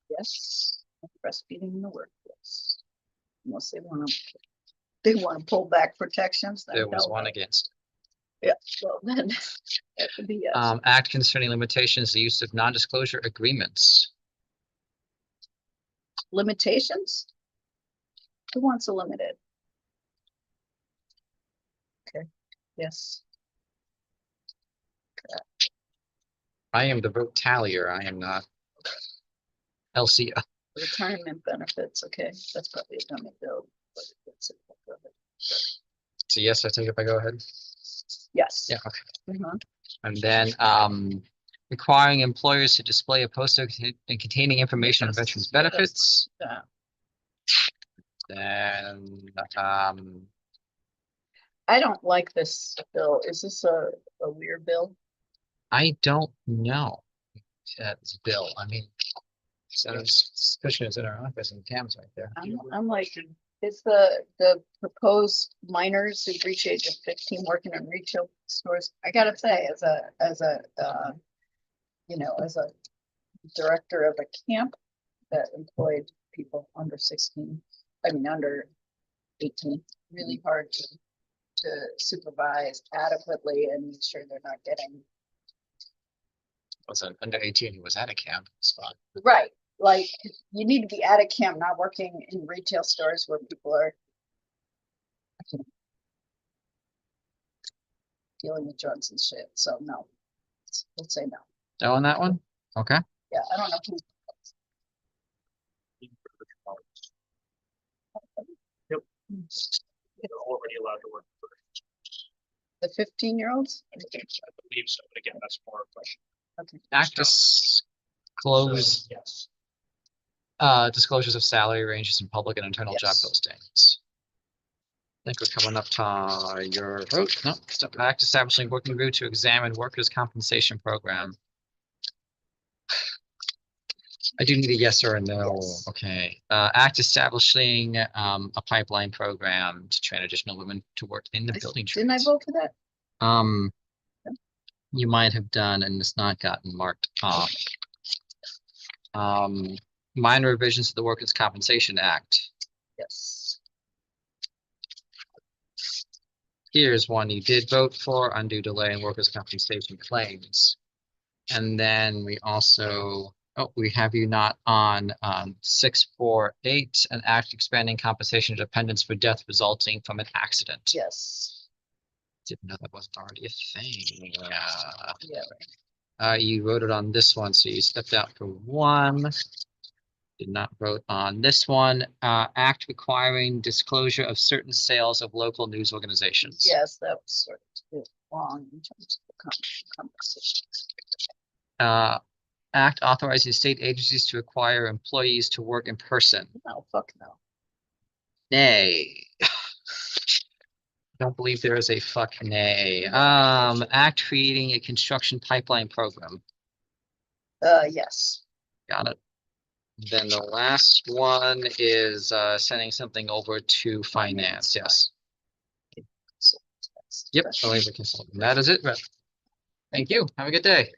Speaker 7: Yes. Breastfeeding in the workplace. Unless they want to pull back protections. then
Speaker 12: There was
Speaker 7: no.
Speaker 12: one against.
Speaker 7: Yeah, well, then that would be yes.
Speaker 12: Act concerning limitations, the use of non-disclosure agreements.
Speaker 7: Limitations? Who wants a limited? Okay, yes.
Speaker 12: I am the vote tallier. I am not. LCO.
Speaker 7: Retirement benefits, okay, that's probably a dummy bill. But it's-
Speaker 12: So yes, I take it if I go ahead.
Speaker 7: Yes.
Speaker 12: Yeah, okay.
Speaker 7: Mhm.
Speaker 12: And then, requiring employers to display a poster containing information on veterans' benefits.
Speaker 7: Yeah.
Speaker 12: Then,
Speaker 7: I don't like this bill. Is this a weird bill?
Speaker 12: I don't know. That's Bill. I mean, Cushion is in our office and Cam's right there.
Speaker 7: I'm like, is the proposed minors who reach age of 15 working in retail stores? I gotta say, as a director of a camp that employed people under 16, I mean, under 18, really hard to supervise adequately and make sure they're not getting.
Speaker 12: Was an under 18 who was at a camp spot.
Speaker 7: Right, like, you need to be at a camp, not working in retail stores where people are dealing with drugs and shit, so no. Let's say no.
Speaker 12: No on that one? Okay.
Speaker 7: Yeah, I don't know who.
Speaker 3: Yep. They're already allowed to work.
Speaker 7: The 15-year-olds?
Speaker 3: I believe so, but again, that's more a question.
Speaker 7: Okay.
Speaker 12: Act disclose,
Speaker 3: Yes.
Speaker 12: disclosures of salary ranges in public and internal job
Speaker 7: Yes.
Speaker 12: postings. I think we're coming up to your vote. No, step back, establishing working group to examine workers' compensation program. I do need a yes or a no.
Speaker 7: Yes.
Speaker 12: Okay. Act establishing a pipeline program to train additional women to work in the building
Speaker 7: Didn't I
Speaker 12: trades.
Speaker 7: vote for that?
Speaker 12: You might have done and it's not gotten marked off. Minor revisions to the Workers' Compensation Act.
Speaker 7: Yes.
Speaker 12: Here's one you did vote for, undue delay in workers' compensation claims. And then we also, we have you not on 648, an act expanding compensation to dependents for death resulting from an accident.
Speaker 7: Yes.
Speaker 12: Didn't know that wasn't already a thing.
Speaker 7: Yeah.
Speaker 12: You voted on this one, so you stepped out for one. Did not vote on this one. Act requiring disclosure of certain sales of local news organizations.
Speaker 7: Yes, that was sort of long in terms of the conversation.
Speaker 12: Act authorizing state agencies to acquire employees to work in person.
Speaker 7: No, fuck no.
Speaker 12: Nay. Don't believe there is a fuck nay. Act creating a construction pipeline program.
Speaker 7: Yes.
Speaker 12: Got it. Then the last one is sending something over to finance. Yes. Yep. Labor consultant. That is it. Rep. Thank you. Have a good day.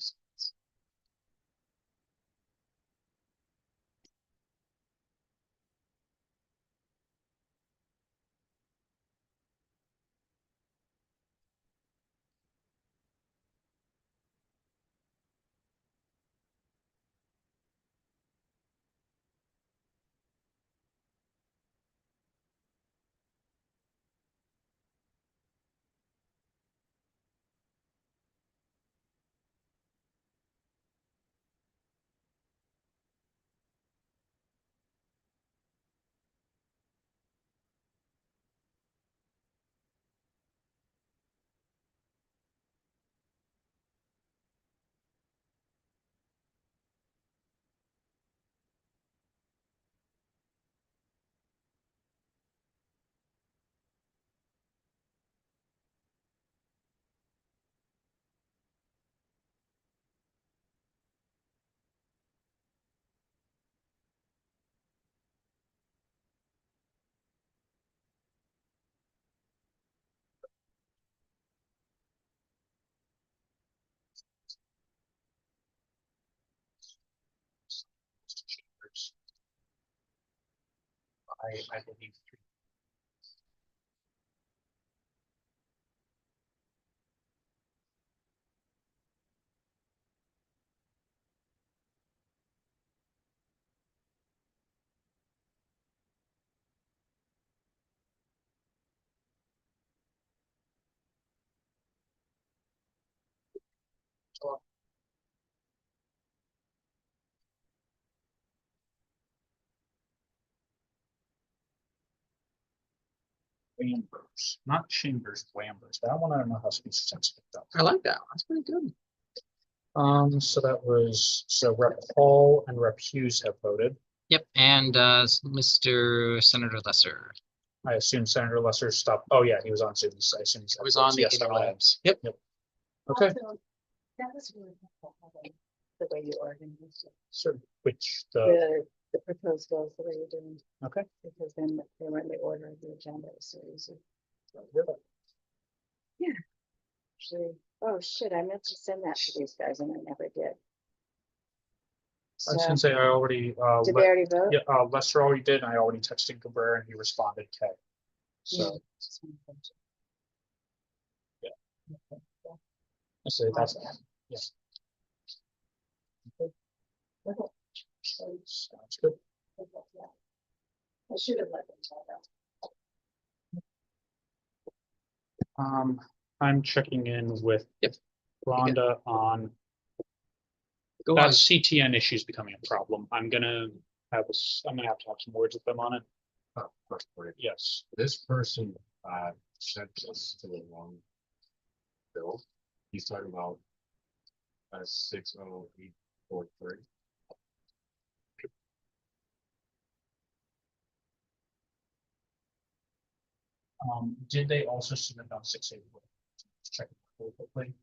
Speaker 3: I believe. Wambers, not Chambers, Wambers. That one I don't know how to be sensitive though.
Speaker 12: I like that. That's pretty good.
Speaker 3: So that was, so Rep. Hall and Rep. Hughes have voted.
Speaker 12: Yep, and Mr. Senator Lesser.
Speaker 3: I assume Senator Lesser stopped. Oh, yeah, he was on Zoom. I assume
Speaker 12: It was on the
Speaker 3: yes, that one.
Speaker 12: interwebs. Yep.
Speaker 3: Okay,
Speaker 1: That was really helpful, having the way you organized it.
Speaker 3: so which
Speaker 1: The proposed goals, the way you're doing,
Speaker 3: okay.
Speaker 1: because then they were in the order of the agenda, so easy. Yeah. Actually, oh shit, I meant to send that to these guys and I never did.
Speaker 3: I was
Speaker 1: So,
Speaker 3: gonna say I already,
Speaker 1: did they already vote?
Speaker 3: yeah, Lester already did, and I already texted Cabrera and he responded, okay. So,
Speaker 1: Yeah.
Speaker 3: so that's, yes.
Speaker 1: Okay.
Speaker 3: Sounds good.
Speaker 1: I should have let them tell that.
Speaker 3: I'm checking in with Rhonda on
Speaker 12: Go
Speaker 3: that
Speaker 12: on.
Speaker 3: CTN issue is becoming a problem. I'm gonna have I'm gonna have to have some words with them on it. Yes.
Speaker 14: This person sent us to the wrong bill. He's talking about 60843.
Speaker 3: Did they also submit on 681? Check it real quickly.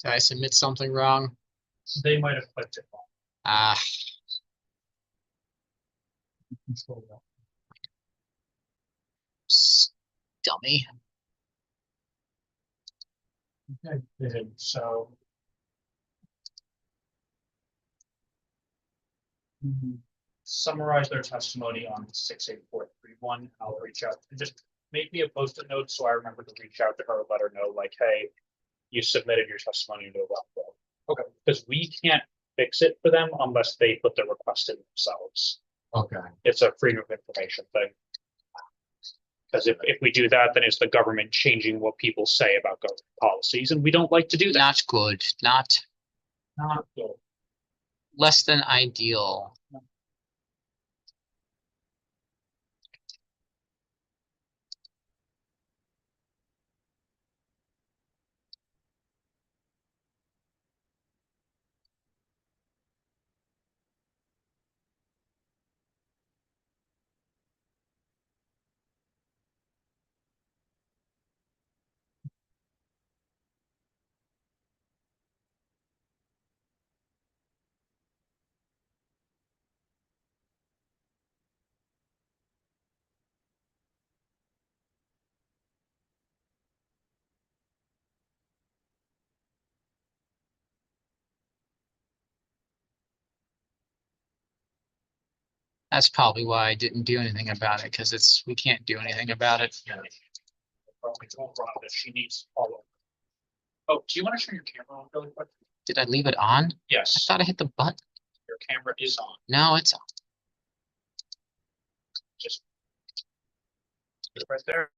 Speaker 12: Did I submit something wrong?
Speaker 3: They might have clicked it wrong.
Speaker 12: Ah,
Speaker 3: Control that.
Speaker 12: dummy.
Speaker 3: Okay, they did. So. Summarize their testimony on 68431. I'll reach out and just make me a post-it note so I remember to reach out to her, let her know, like, hey, you submitted your testimony to a wrong bill. Okay, because we can't fix it for them unless they put the request in themselves.
Speaker 14: Okay.
Speaker 3: It's a freedom of information thing. Because if we do that, then it's the government changing what people say about government policies, and we don't like to do that.
Speaker 12: Not good. Not
Speaker 3: good.
Speaker 12: Less than ideal. That's probably why I didn't do anything about it, because we can't do anything about it.
Speaker 3: Probably told Rhonda that she needs to follow. Oh, do you want to turn your camera on really quick?
Speaker 12: Did I leave it on?
Speaker 3: Yes.
Speaker 12: I thought I hit the button.
Speaker 3: Your camera is on.
Speaker 12: No, it's on.
Speaker 3: Just right there.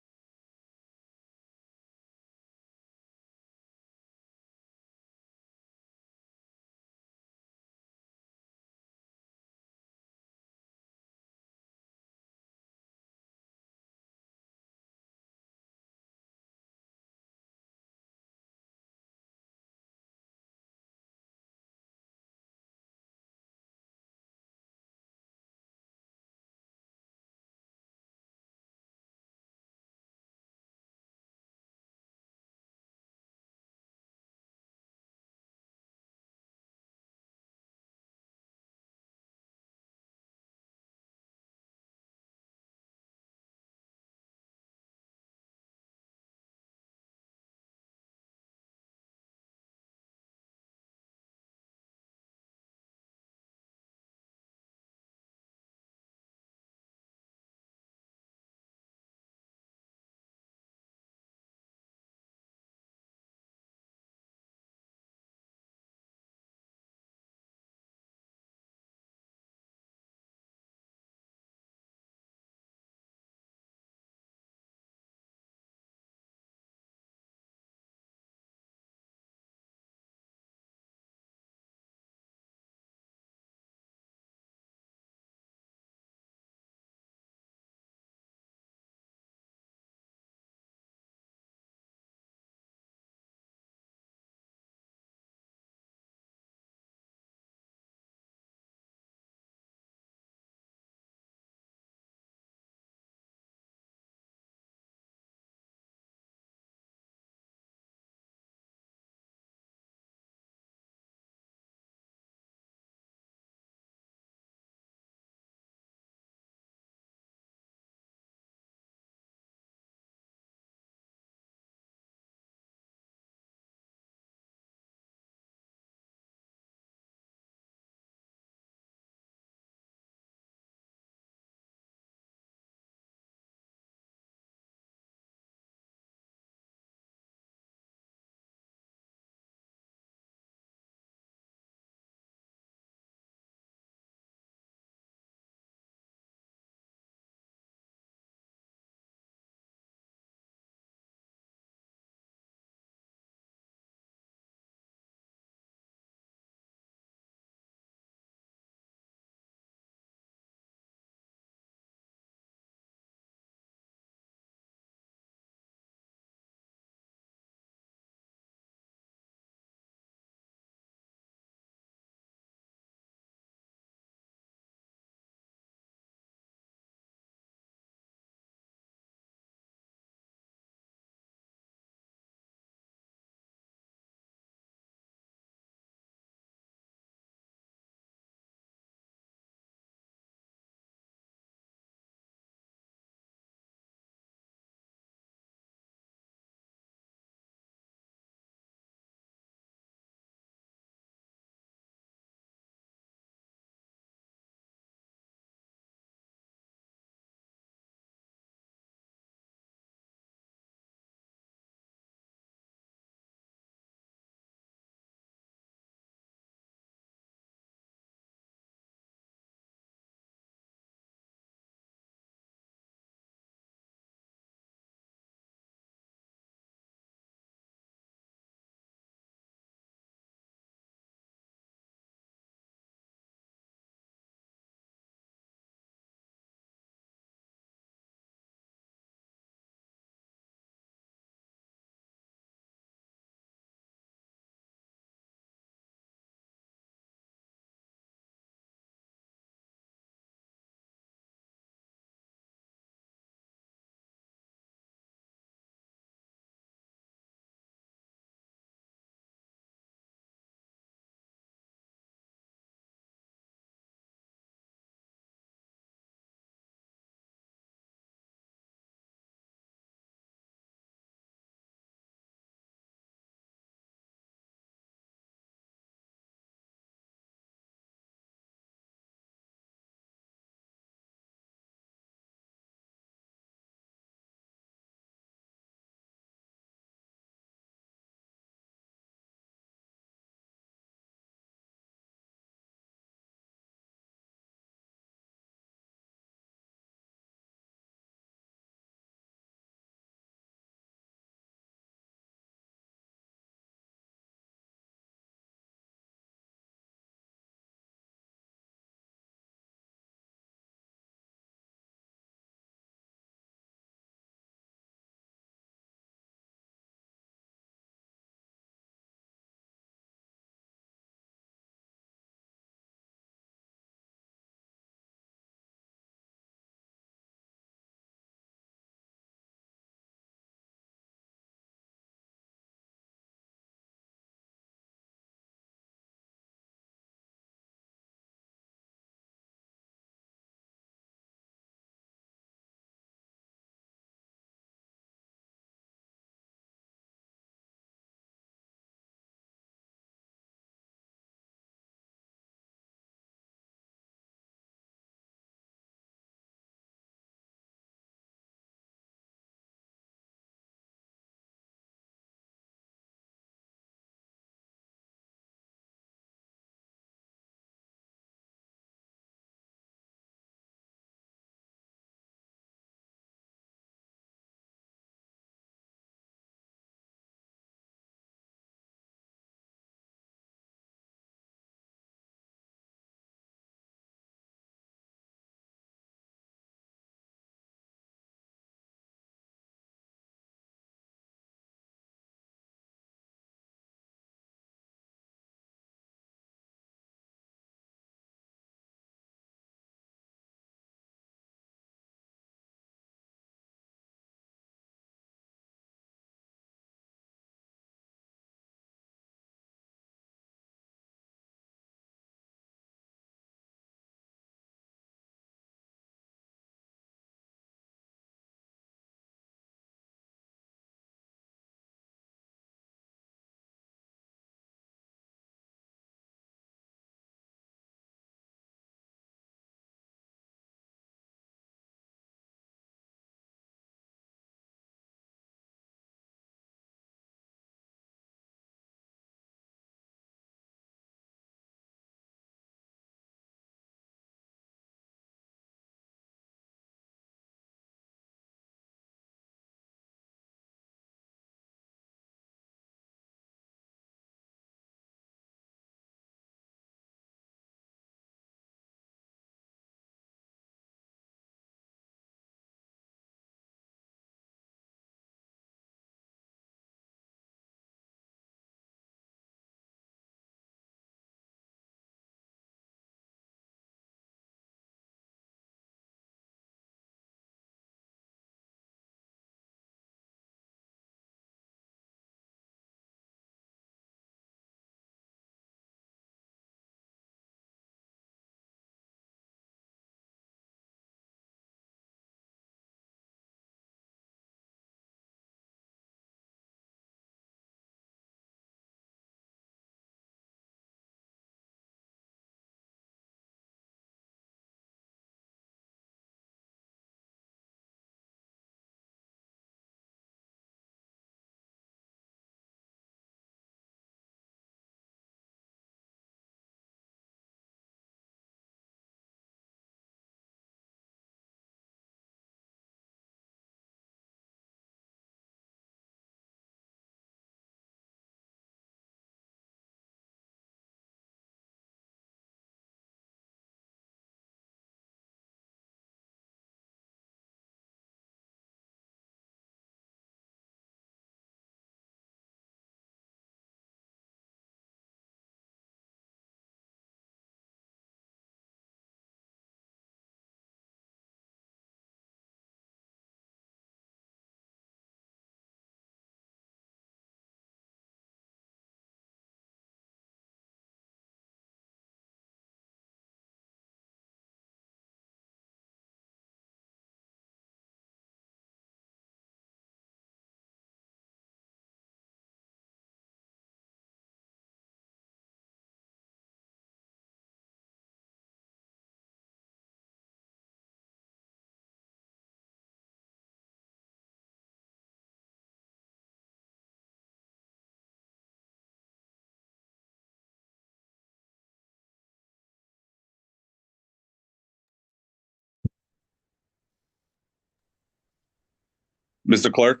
Speaker 15: Mr. Clerk,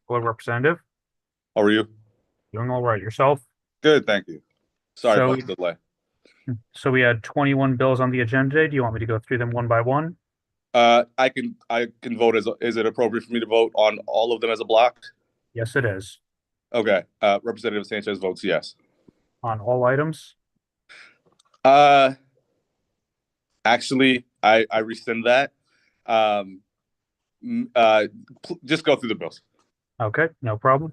Speaker 3: Hello, Representative.
Speaker 15: how are you?
Speaker 3: Doing all right. Yourself?
Speaker 15: Good, thank you. Sorry
Speaker 3: So-
Speaker 15: about the delay.
Speaker 3: So we had 21 bills on the agenda today. Do you want me to go through them one by one?
Speaker 15: I can vote is it appropriate for me to vote on all of them as a block?
Speaker 3: Yes, it is.
Speaker 15: Okay, Representative Sanchez votes yes.
Speaker 3: On all items?
Speaker 15: Actually, I rescind that. Just go through the bills.
Speaker 3: Okay, no problem.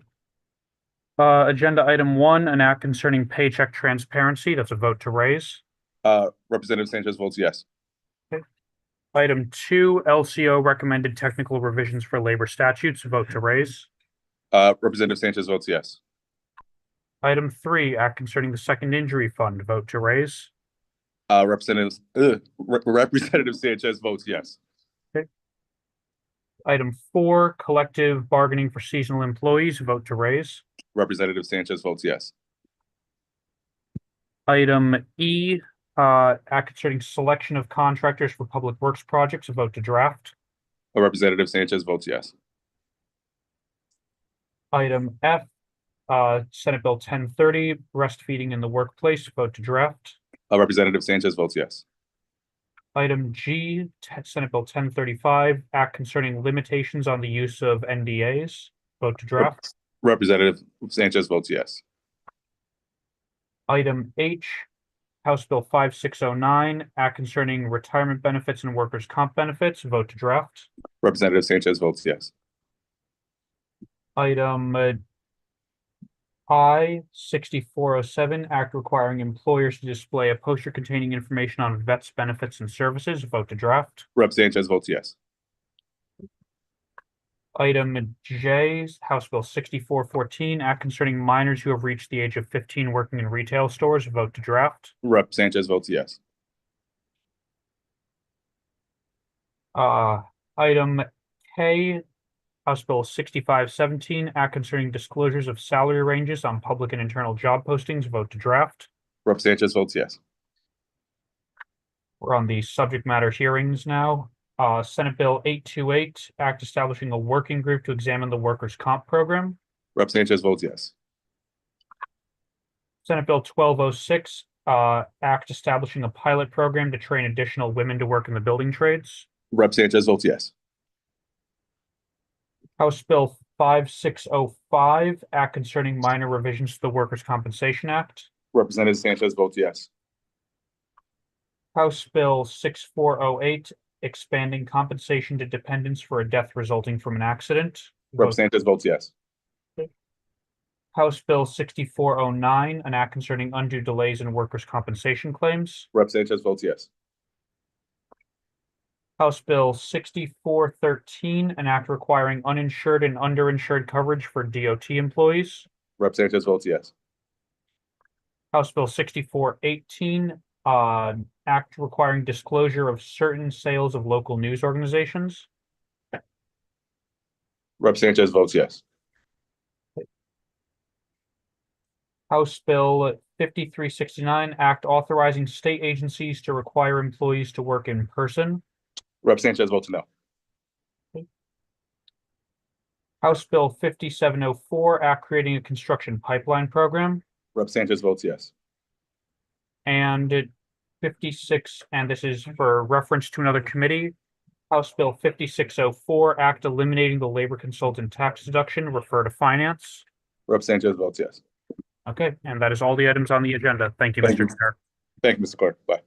Speaker 3: Agenda item 1, an act concerning paycheck transparency. That's a vote to raise.
Speaker 15: Representative Sanchez votes yes.
Speaker 3: Item 2, LCO recommended technical revisions for labor statutes. Vote to raise.
Speaker 15: Representative Sanchez votes yes.
Speaker 3: Item 3, act concerning the second injury fund. Vote to raise.
Speaker 15: Representative Sanchez votes yes.
Speaker 3: Item 4, collective bargaining for seasonal employees. Vote to raise.
Speaker 15: Representative Sanchez votes yes.
Speaker 3: Item E, act concerning selection of contractors for public works projects. Vote to draft.
Speaker 15: Representative Sanchez votes yes.
Speaker 3: Item F, Senate Bill 1030, breastfeeding in the workplace. Vote to draft.
Speaker 15: Representative Sanchez votes yes.
Speaker 3: Item G, Senate Bill 1035, act concerning limitations on the use of NDAs. Vote to draft.
Speaker 15: Representative Sanchez votes yes.
Speaker 3: Item H, House Bill 5609, act concerning retirement benefits and workers' comp benefits. Vote to draft.
Speaker 15: Representative Sanchez votes yes.
Speaker 3: Item I, 6407, act requiring employers to display a poster containing information on vets benefits and services. Vote to draft.
Speaker 15: Rep Sanchez votes yes.
Speaker 3: Item J, House Bill 6414, act concerning minors who have reached the age of 15 working in retail stores. Vote to draft.
Speaker 15: Rep Sanchez votes yes.
Speaker 3: Item K, House Bill 6517, act concerning disclosures of salary ranges on public and internal job postings. Vote to draft.
Speaker 15: Rep Sanchez votes yes.
Speaker 3: We're on the subject matter hearings now. Senate Bill 828, act establishing a working group to examine the workers' comp program.
Speaker 15: Rep Sanchez votes yes.
Speaker 3: Senate Bill 1206, act establishing a pilot program to train additional women to work in the building trades.
Speaker 15: Rep Sanchez votes yes.
Speaker 3: House Bill 5605, act concerning minor revisions to the Workers' Compensation Act.
Speaker 15: Representative Sanchez votes yes.
Speaker 3: House Bill 6408, expanding compensation to dependents for a death resulting from an accident.
Speaker 15: Rep Sanchez votes yes.
Speaker 3: House Bill 6409, an act concerning undue delays in workers' compensation claims.
Speaker 15: Rep Sanchez votes yes.
Speaker 3: House Bill 6413, an act requiring uninsured and underinsured coverage for DOT employees.
Speaker 15: Rep Sanchez votes yes.
Speaker 3: House Bill 6418, act requiring disclosure of certain sales of local news organizations.
Speaker 15: Rep Sanchez votes yes.
Speaker 3: House Bill 5369, act authorizing state agencies to require employees to work in person.
Speaker 15: Rep Sanchez votes no.
Speaker 3: House Bill 5704, act creating a construction pipeline program.
Speaker 15: Rep Sanchez votes yes.
Speaker 3: And 56, and this is for reference to another committee. House Bill 5604, act eliminating the labor consultant tax deduction, refer to finance.
Speaker 15: Rep Sanchez votes yes.
Speaker 3: Okay, and that is all the items on the agenda. Thank you,
Speaker 15: Thank
Speaker 3: Mr.
Speaker 15: you.
Speaker 3: Chair.
Speaker 15: Thank you, Mr. Clerk. Bye.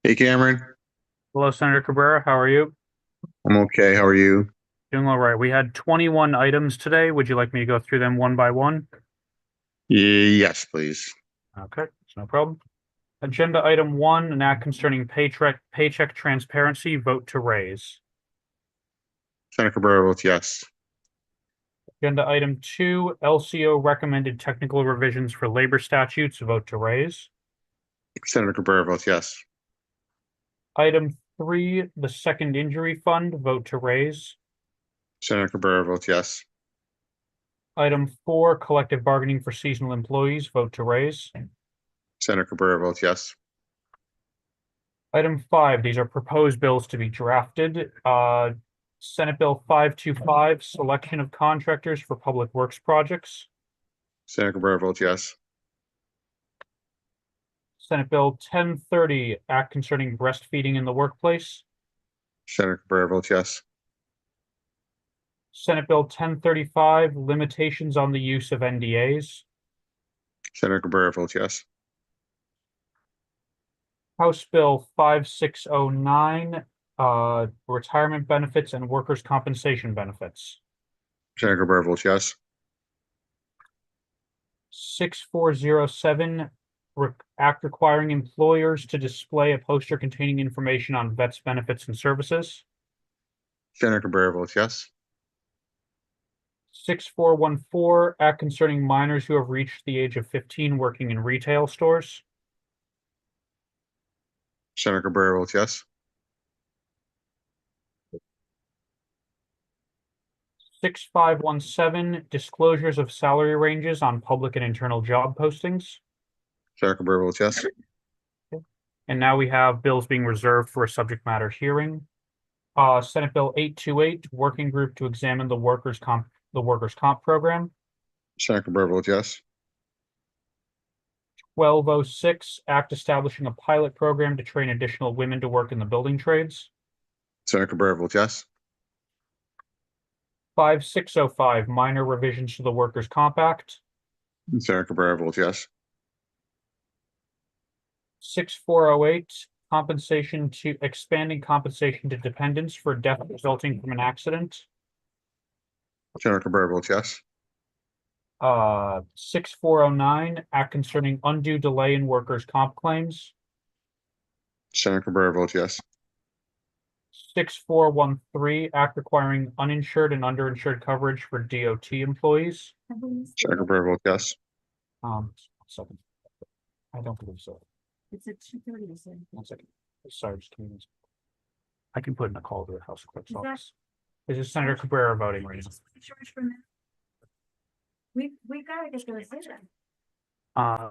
Speaker 14: Hey, Cameron.
Speaker 3: Hello, Senator Cabrera. How are you?
Speaker 14: I'm okay. How are you?
Speaker 3: Doing all right. We had 21 items today. Would you like me to go through them one by one?
Speaker 14: Yes, please.
Speaker 3: Okay, that's no problem. Agenda item 1, an act concerning paycheck transparency, vote to raise.
Speaker 14: Senator Cabrera votes yes.
Speaker 3: Agenda item 2, LCO recommended technical revisions for labor statutes, vote to raise.
Speaker 14: Senator Cabrera votes yes.
Speaker 3: Item 3, the second injury fund, vote to raise.
Speaker 14: Senator Cabrera votes yes.
Speaker 3: Item 4, collective bargaining for seasonal employees, vote to raise.
Speaker 14: Senator Cabrera votes yes.
Speaker 3: Item 5, these are proposed bills to be drafted. Senate Bill 525, selection of contractors for public works projects.
Speaker 14: Senator Cabrera votes yes.
Speaker 3: Senate Bill 1030, act concerning breastfeeding in the workplace.
Speaker 14: Senator Cabrera votes yes.
Speaker 3: Senate Bill 1035, limitations on the use of NDAs.
Speaker 14: Senator Cabrera votes yes.
Speaker 3: House Bill 5609, retirement benefits and workers' compensation benefits.
Speaker 14: Senator Cabrera votes yes.
Speaker 3: 6407, act requiring employers to display a poster containing information on vets benefits and services.
Speaker 14: Senator Cabrera votes yes.
Speaker 3: 6414, act concerning minors who have reached the age of 15 working in retail stores.
Speaker 14: Senator Cabrera votes yes.
Speaker 3: 6517, disclosures of salary ranges on public and internal job postings.
Speaker 14: Senator Cabrera votes yes.
Speaker 3: And now we have bills being reserved for a subject matter hearing. Senate Bill 828, working group to examine the workers' comp program.
Speaker 14: Senator Cabrera votes yes.
Speaker 3: 1206, act establishing a pilot program to train additional women to work in the building trades.
Speaker 14: Senator Cabrera votes yes.
Speaker 3: 5605, minor revisions to the Workers' Comp Act.
Speaker 14: Senator Cabrera votes yes.
Speaker 3: 6408, expanding compensation to dependents for death resulting from an accident.
Speaker 14: Senator Cabrera votes yes.
Speaker 3: 6409, act concerning undue delay in workers' comp claims.
Speaker 14: Senator Cabrera votes yes.
Speaker 3: 6413, act requiring uninsured and underinsured coverage for DOT employees.
Speaker 14: Senator Cabrera votes yes.
Speaker 3: 1 second. I don't believe so.
Speaker 11: It's at 2:30, you said.
Speaker 3: 1 second. Sorry, just give me this. I can put in a call to the House Clerk's
Speaker 11: Is that-
Speaker 3: office. This is Senator Cabrera voting right now.
Speaker 11: George, for a minute. We gotta get the decision.
Speaker 3: I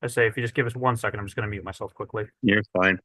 Speaker 3: say, if you just give us 1 second, I'm just gonna mute myself quickly.
Speaker 14: You're fine.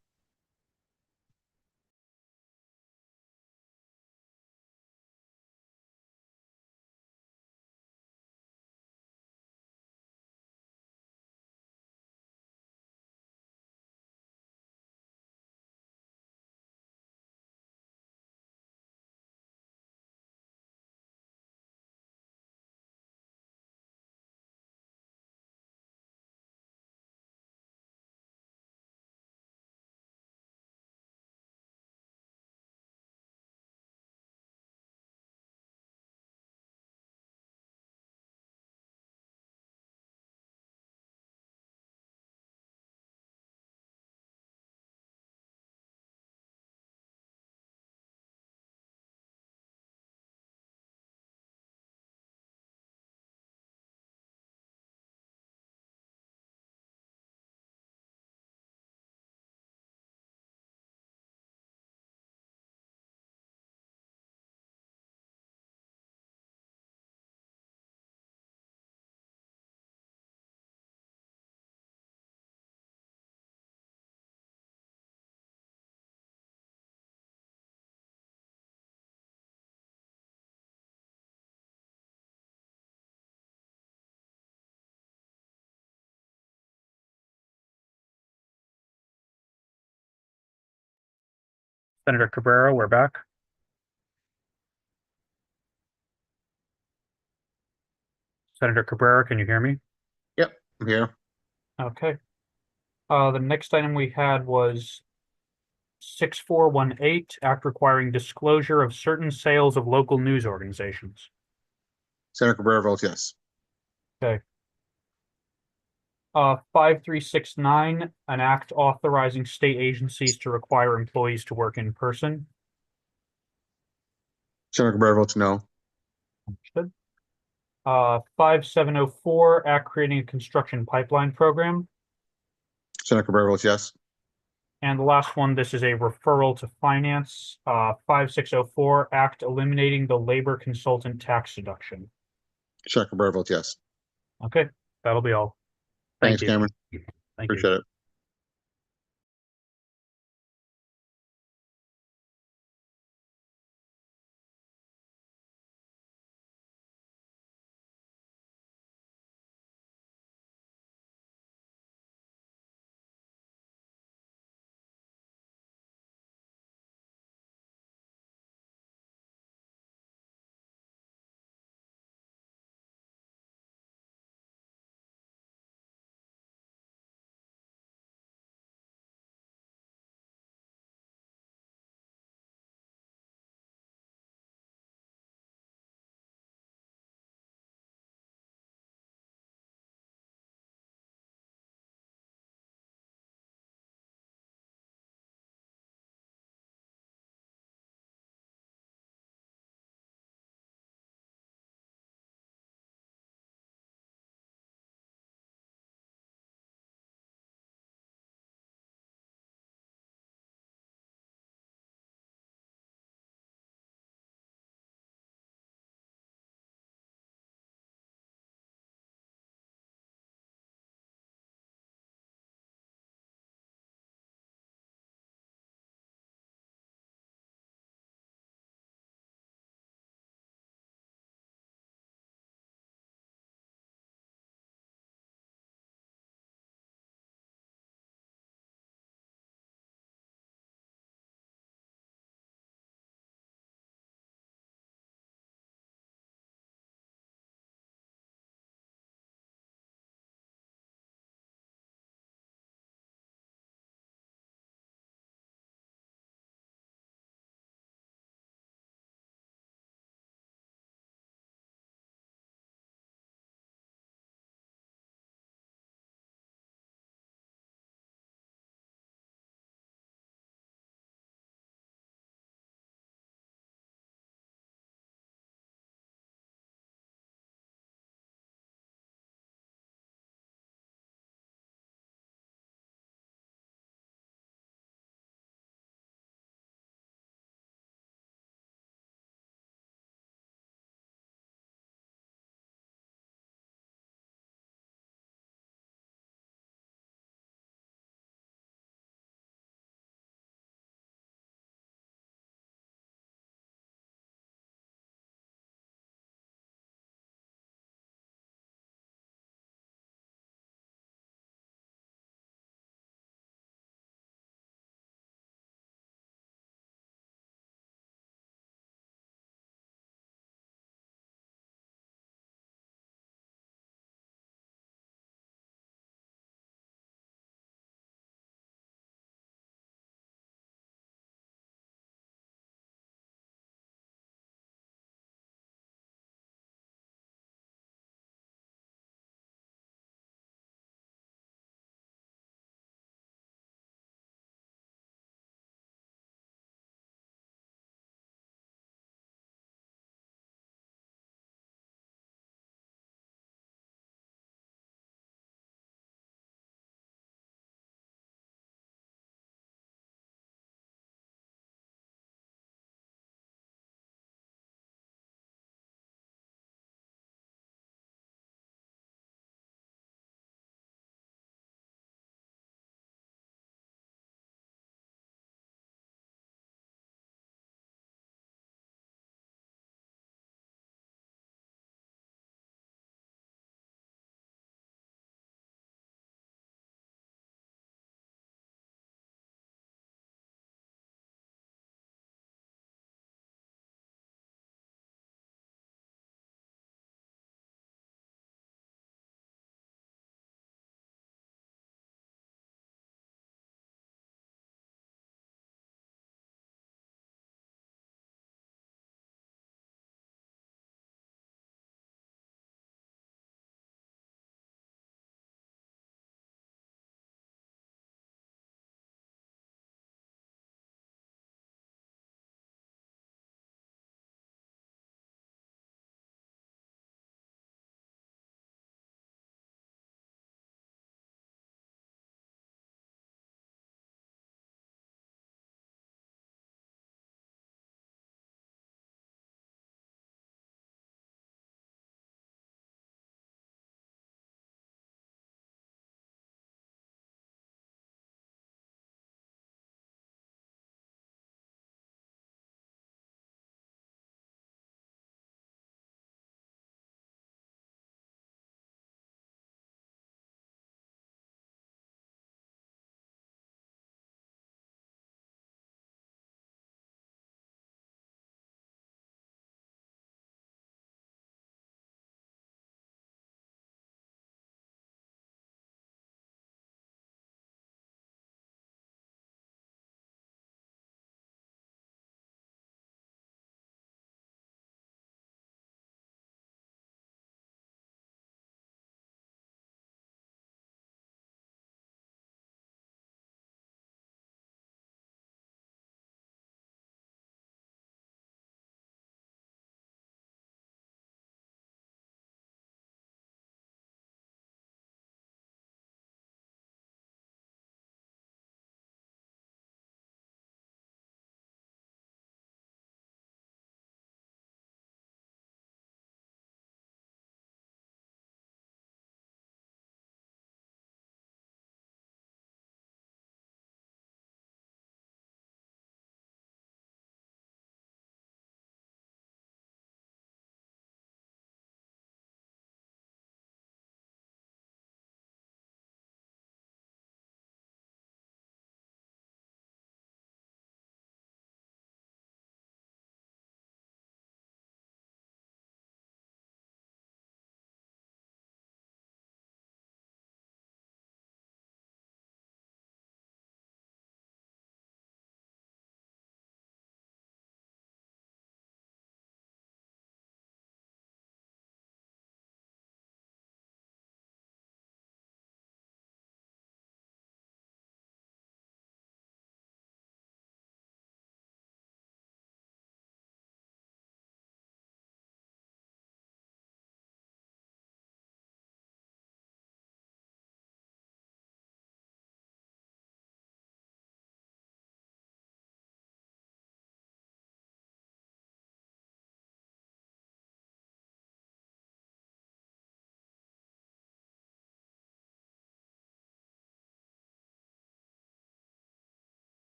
Speaker 3: Senator Cabrera, we're back. Senator Cabrera, can you hear me?
Speaker 14: Yep, I'm here.
Speaker 3: Okay. The next item we had was 6418, act requiring disclosure of certain sales of local news organizations.
Speaker 14: Senator Cabrera votes yes.
Speaker 3: 5369, an act authorizing state agencies to require employees to work in person.
Speaker 14: Senator Cabrera votes no.
Speaker 3: Understood. 5704, act creating a construction pipeline program.
Speaker 14: Senator Cabrera votes yes.
Speaker 3: And the last one, this is a referral to finance. 5604, act eliminating the labor consultant tax deduction.
Speaker 14: Senator Cabrera votes yes.
Speaker 3: Okay, that'll be all.
Speaker 14: Thanks,
Speaker 3: Thank you.
Speaker 14: Cameron.
Speaker 3: Thank you.
Speaker 14: Appreciate it.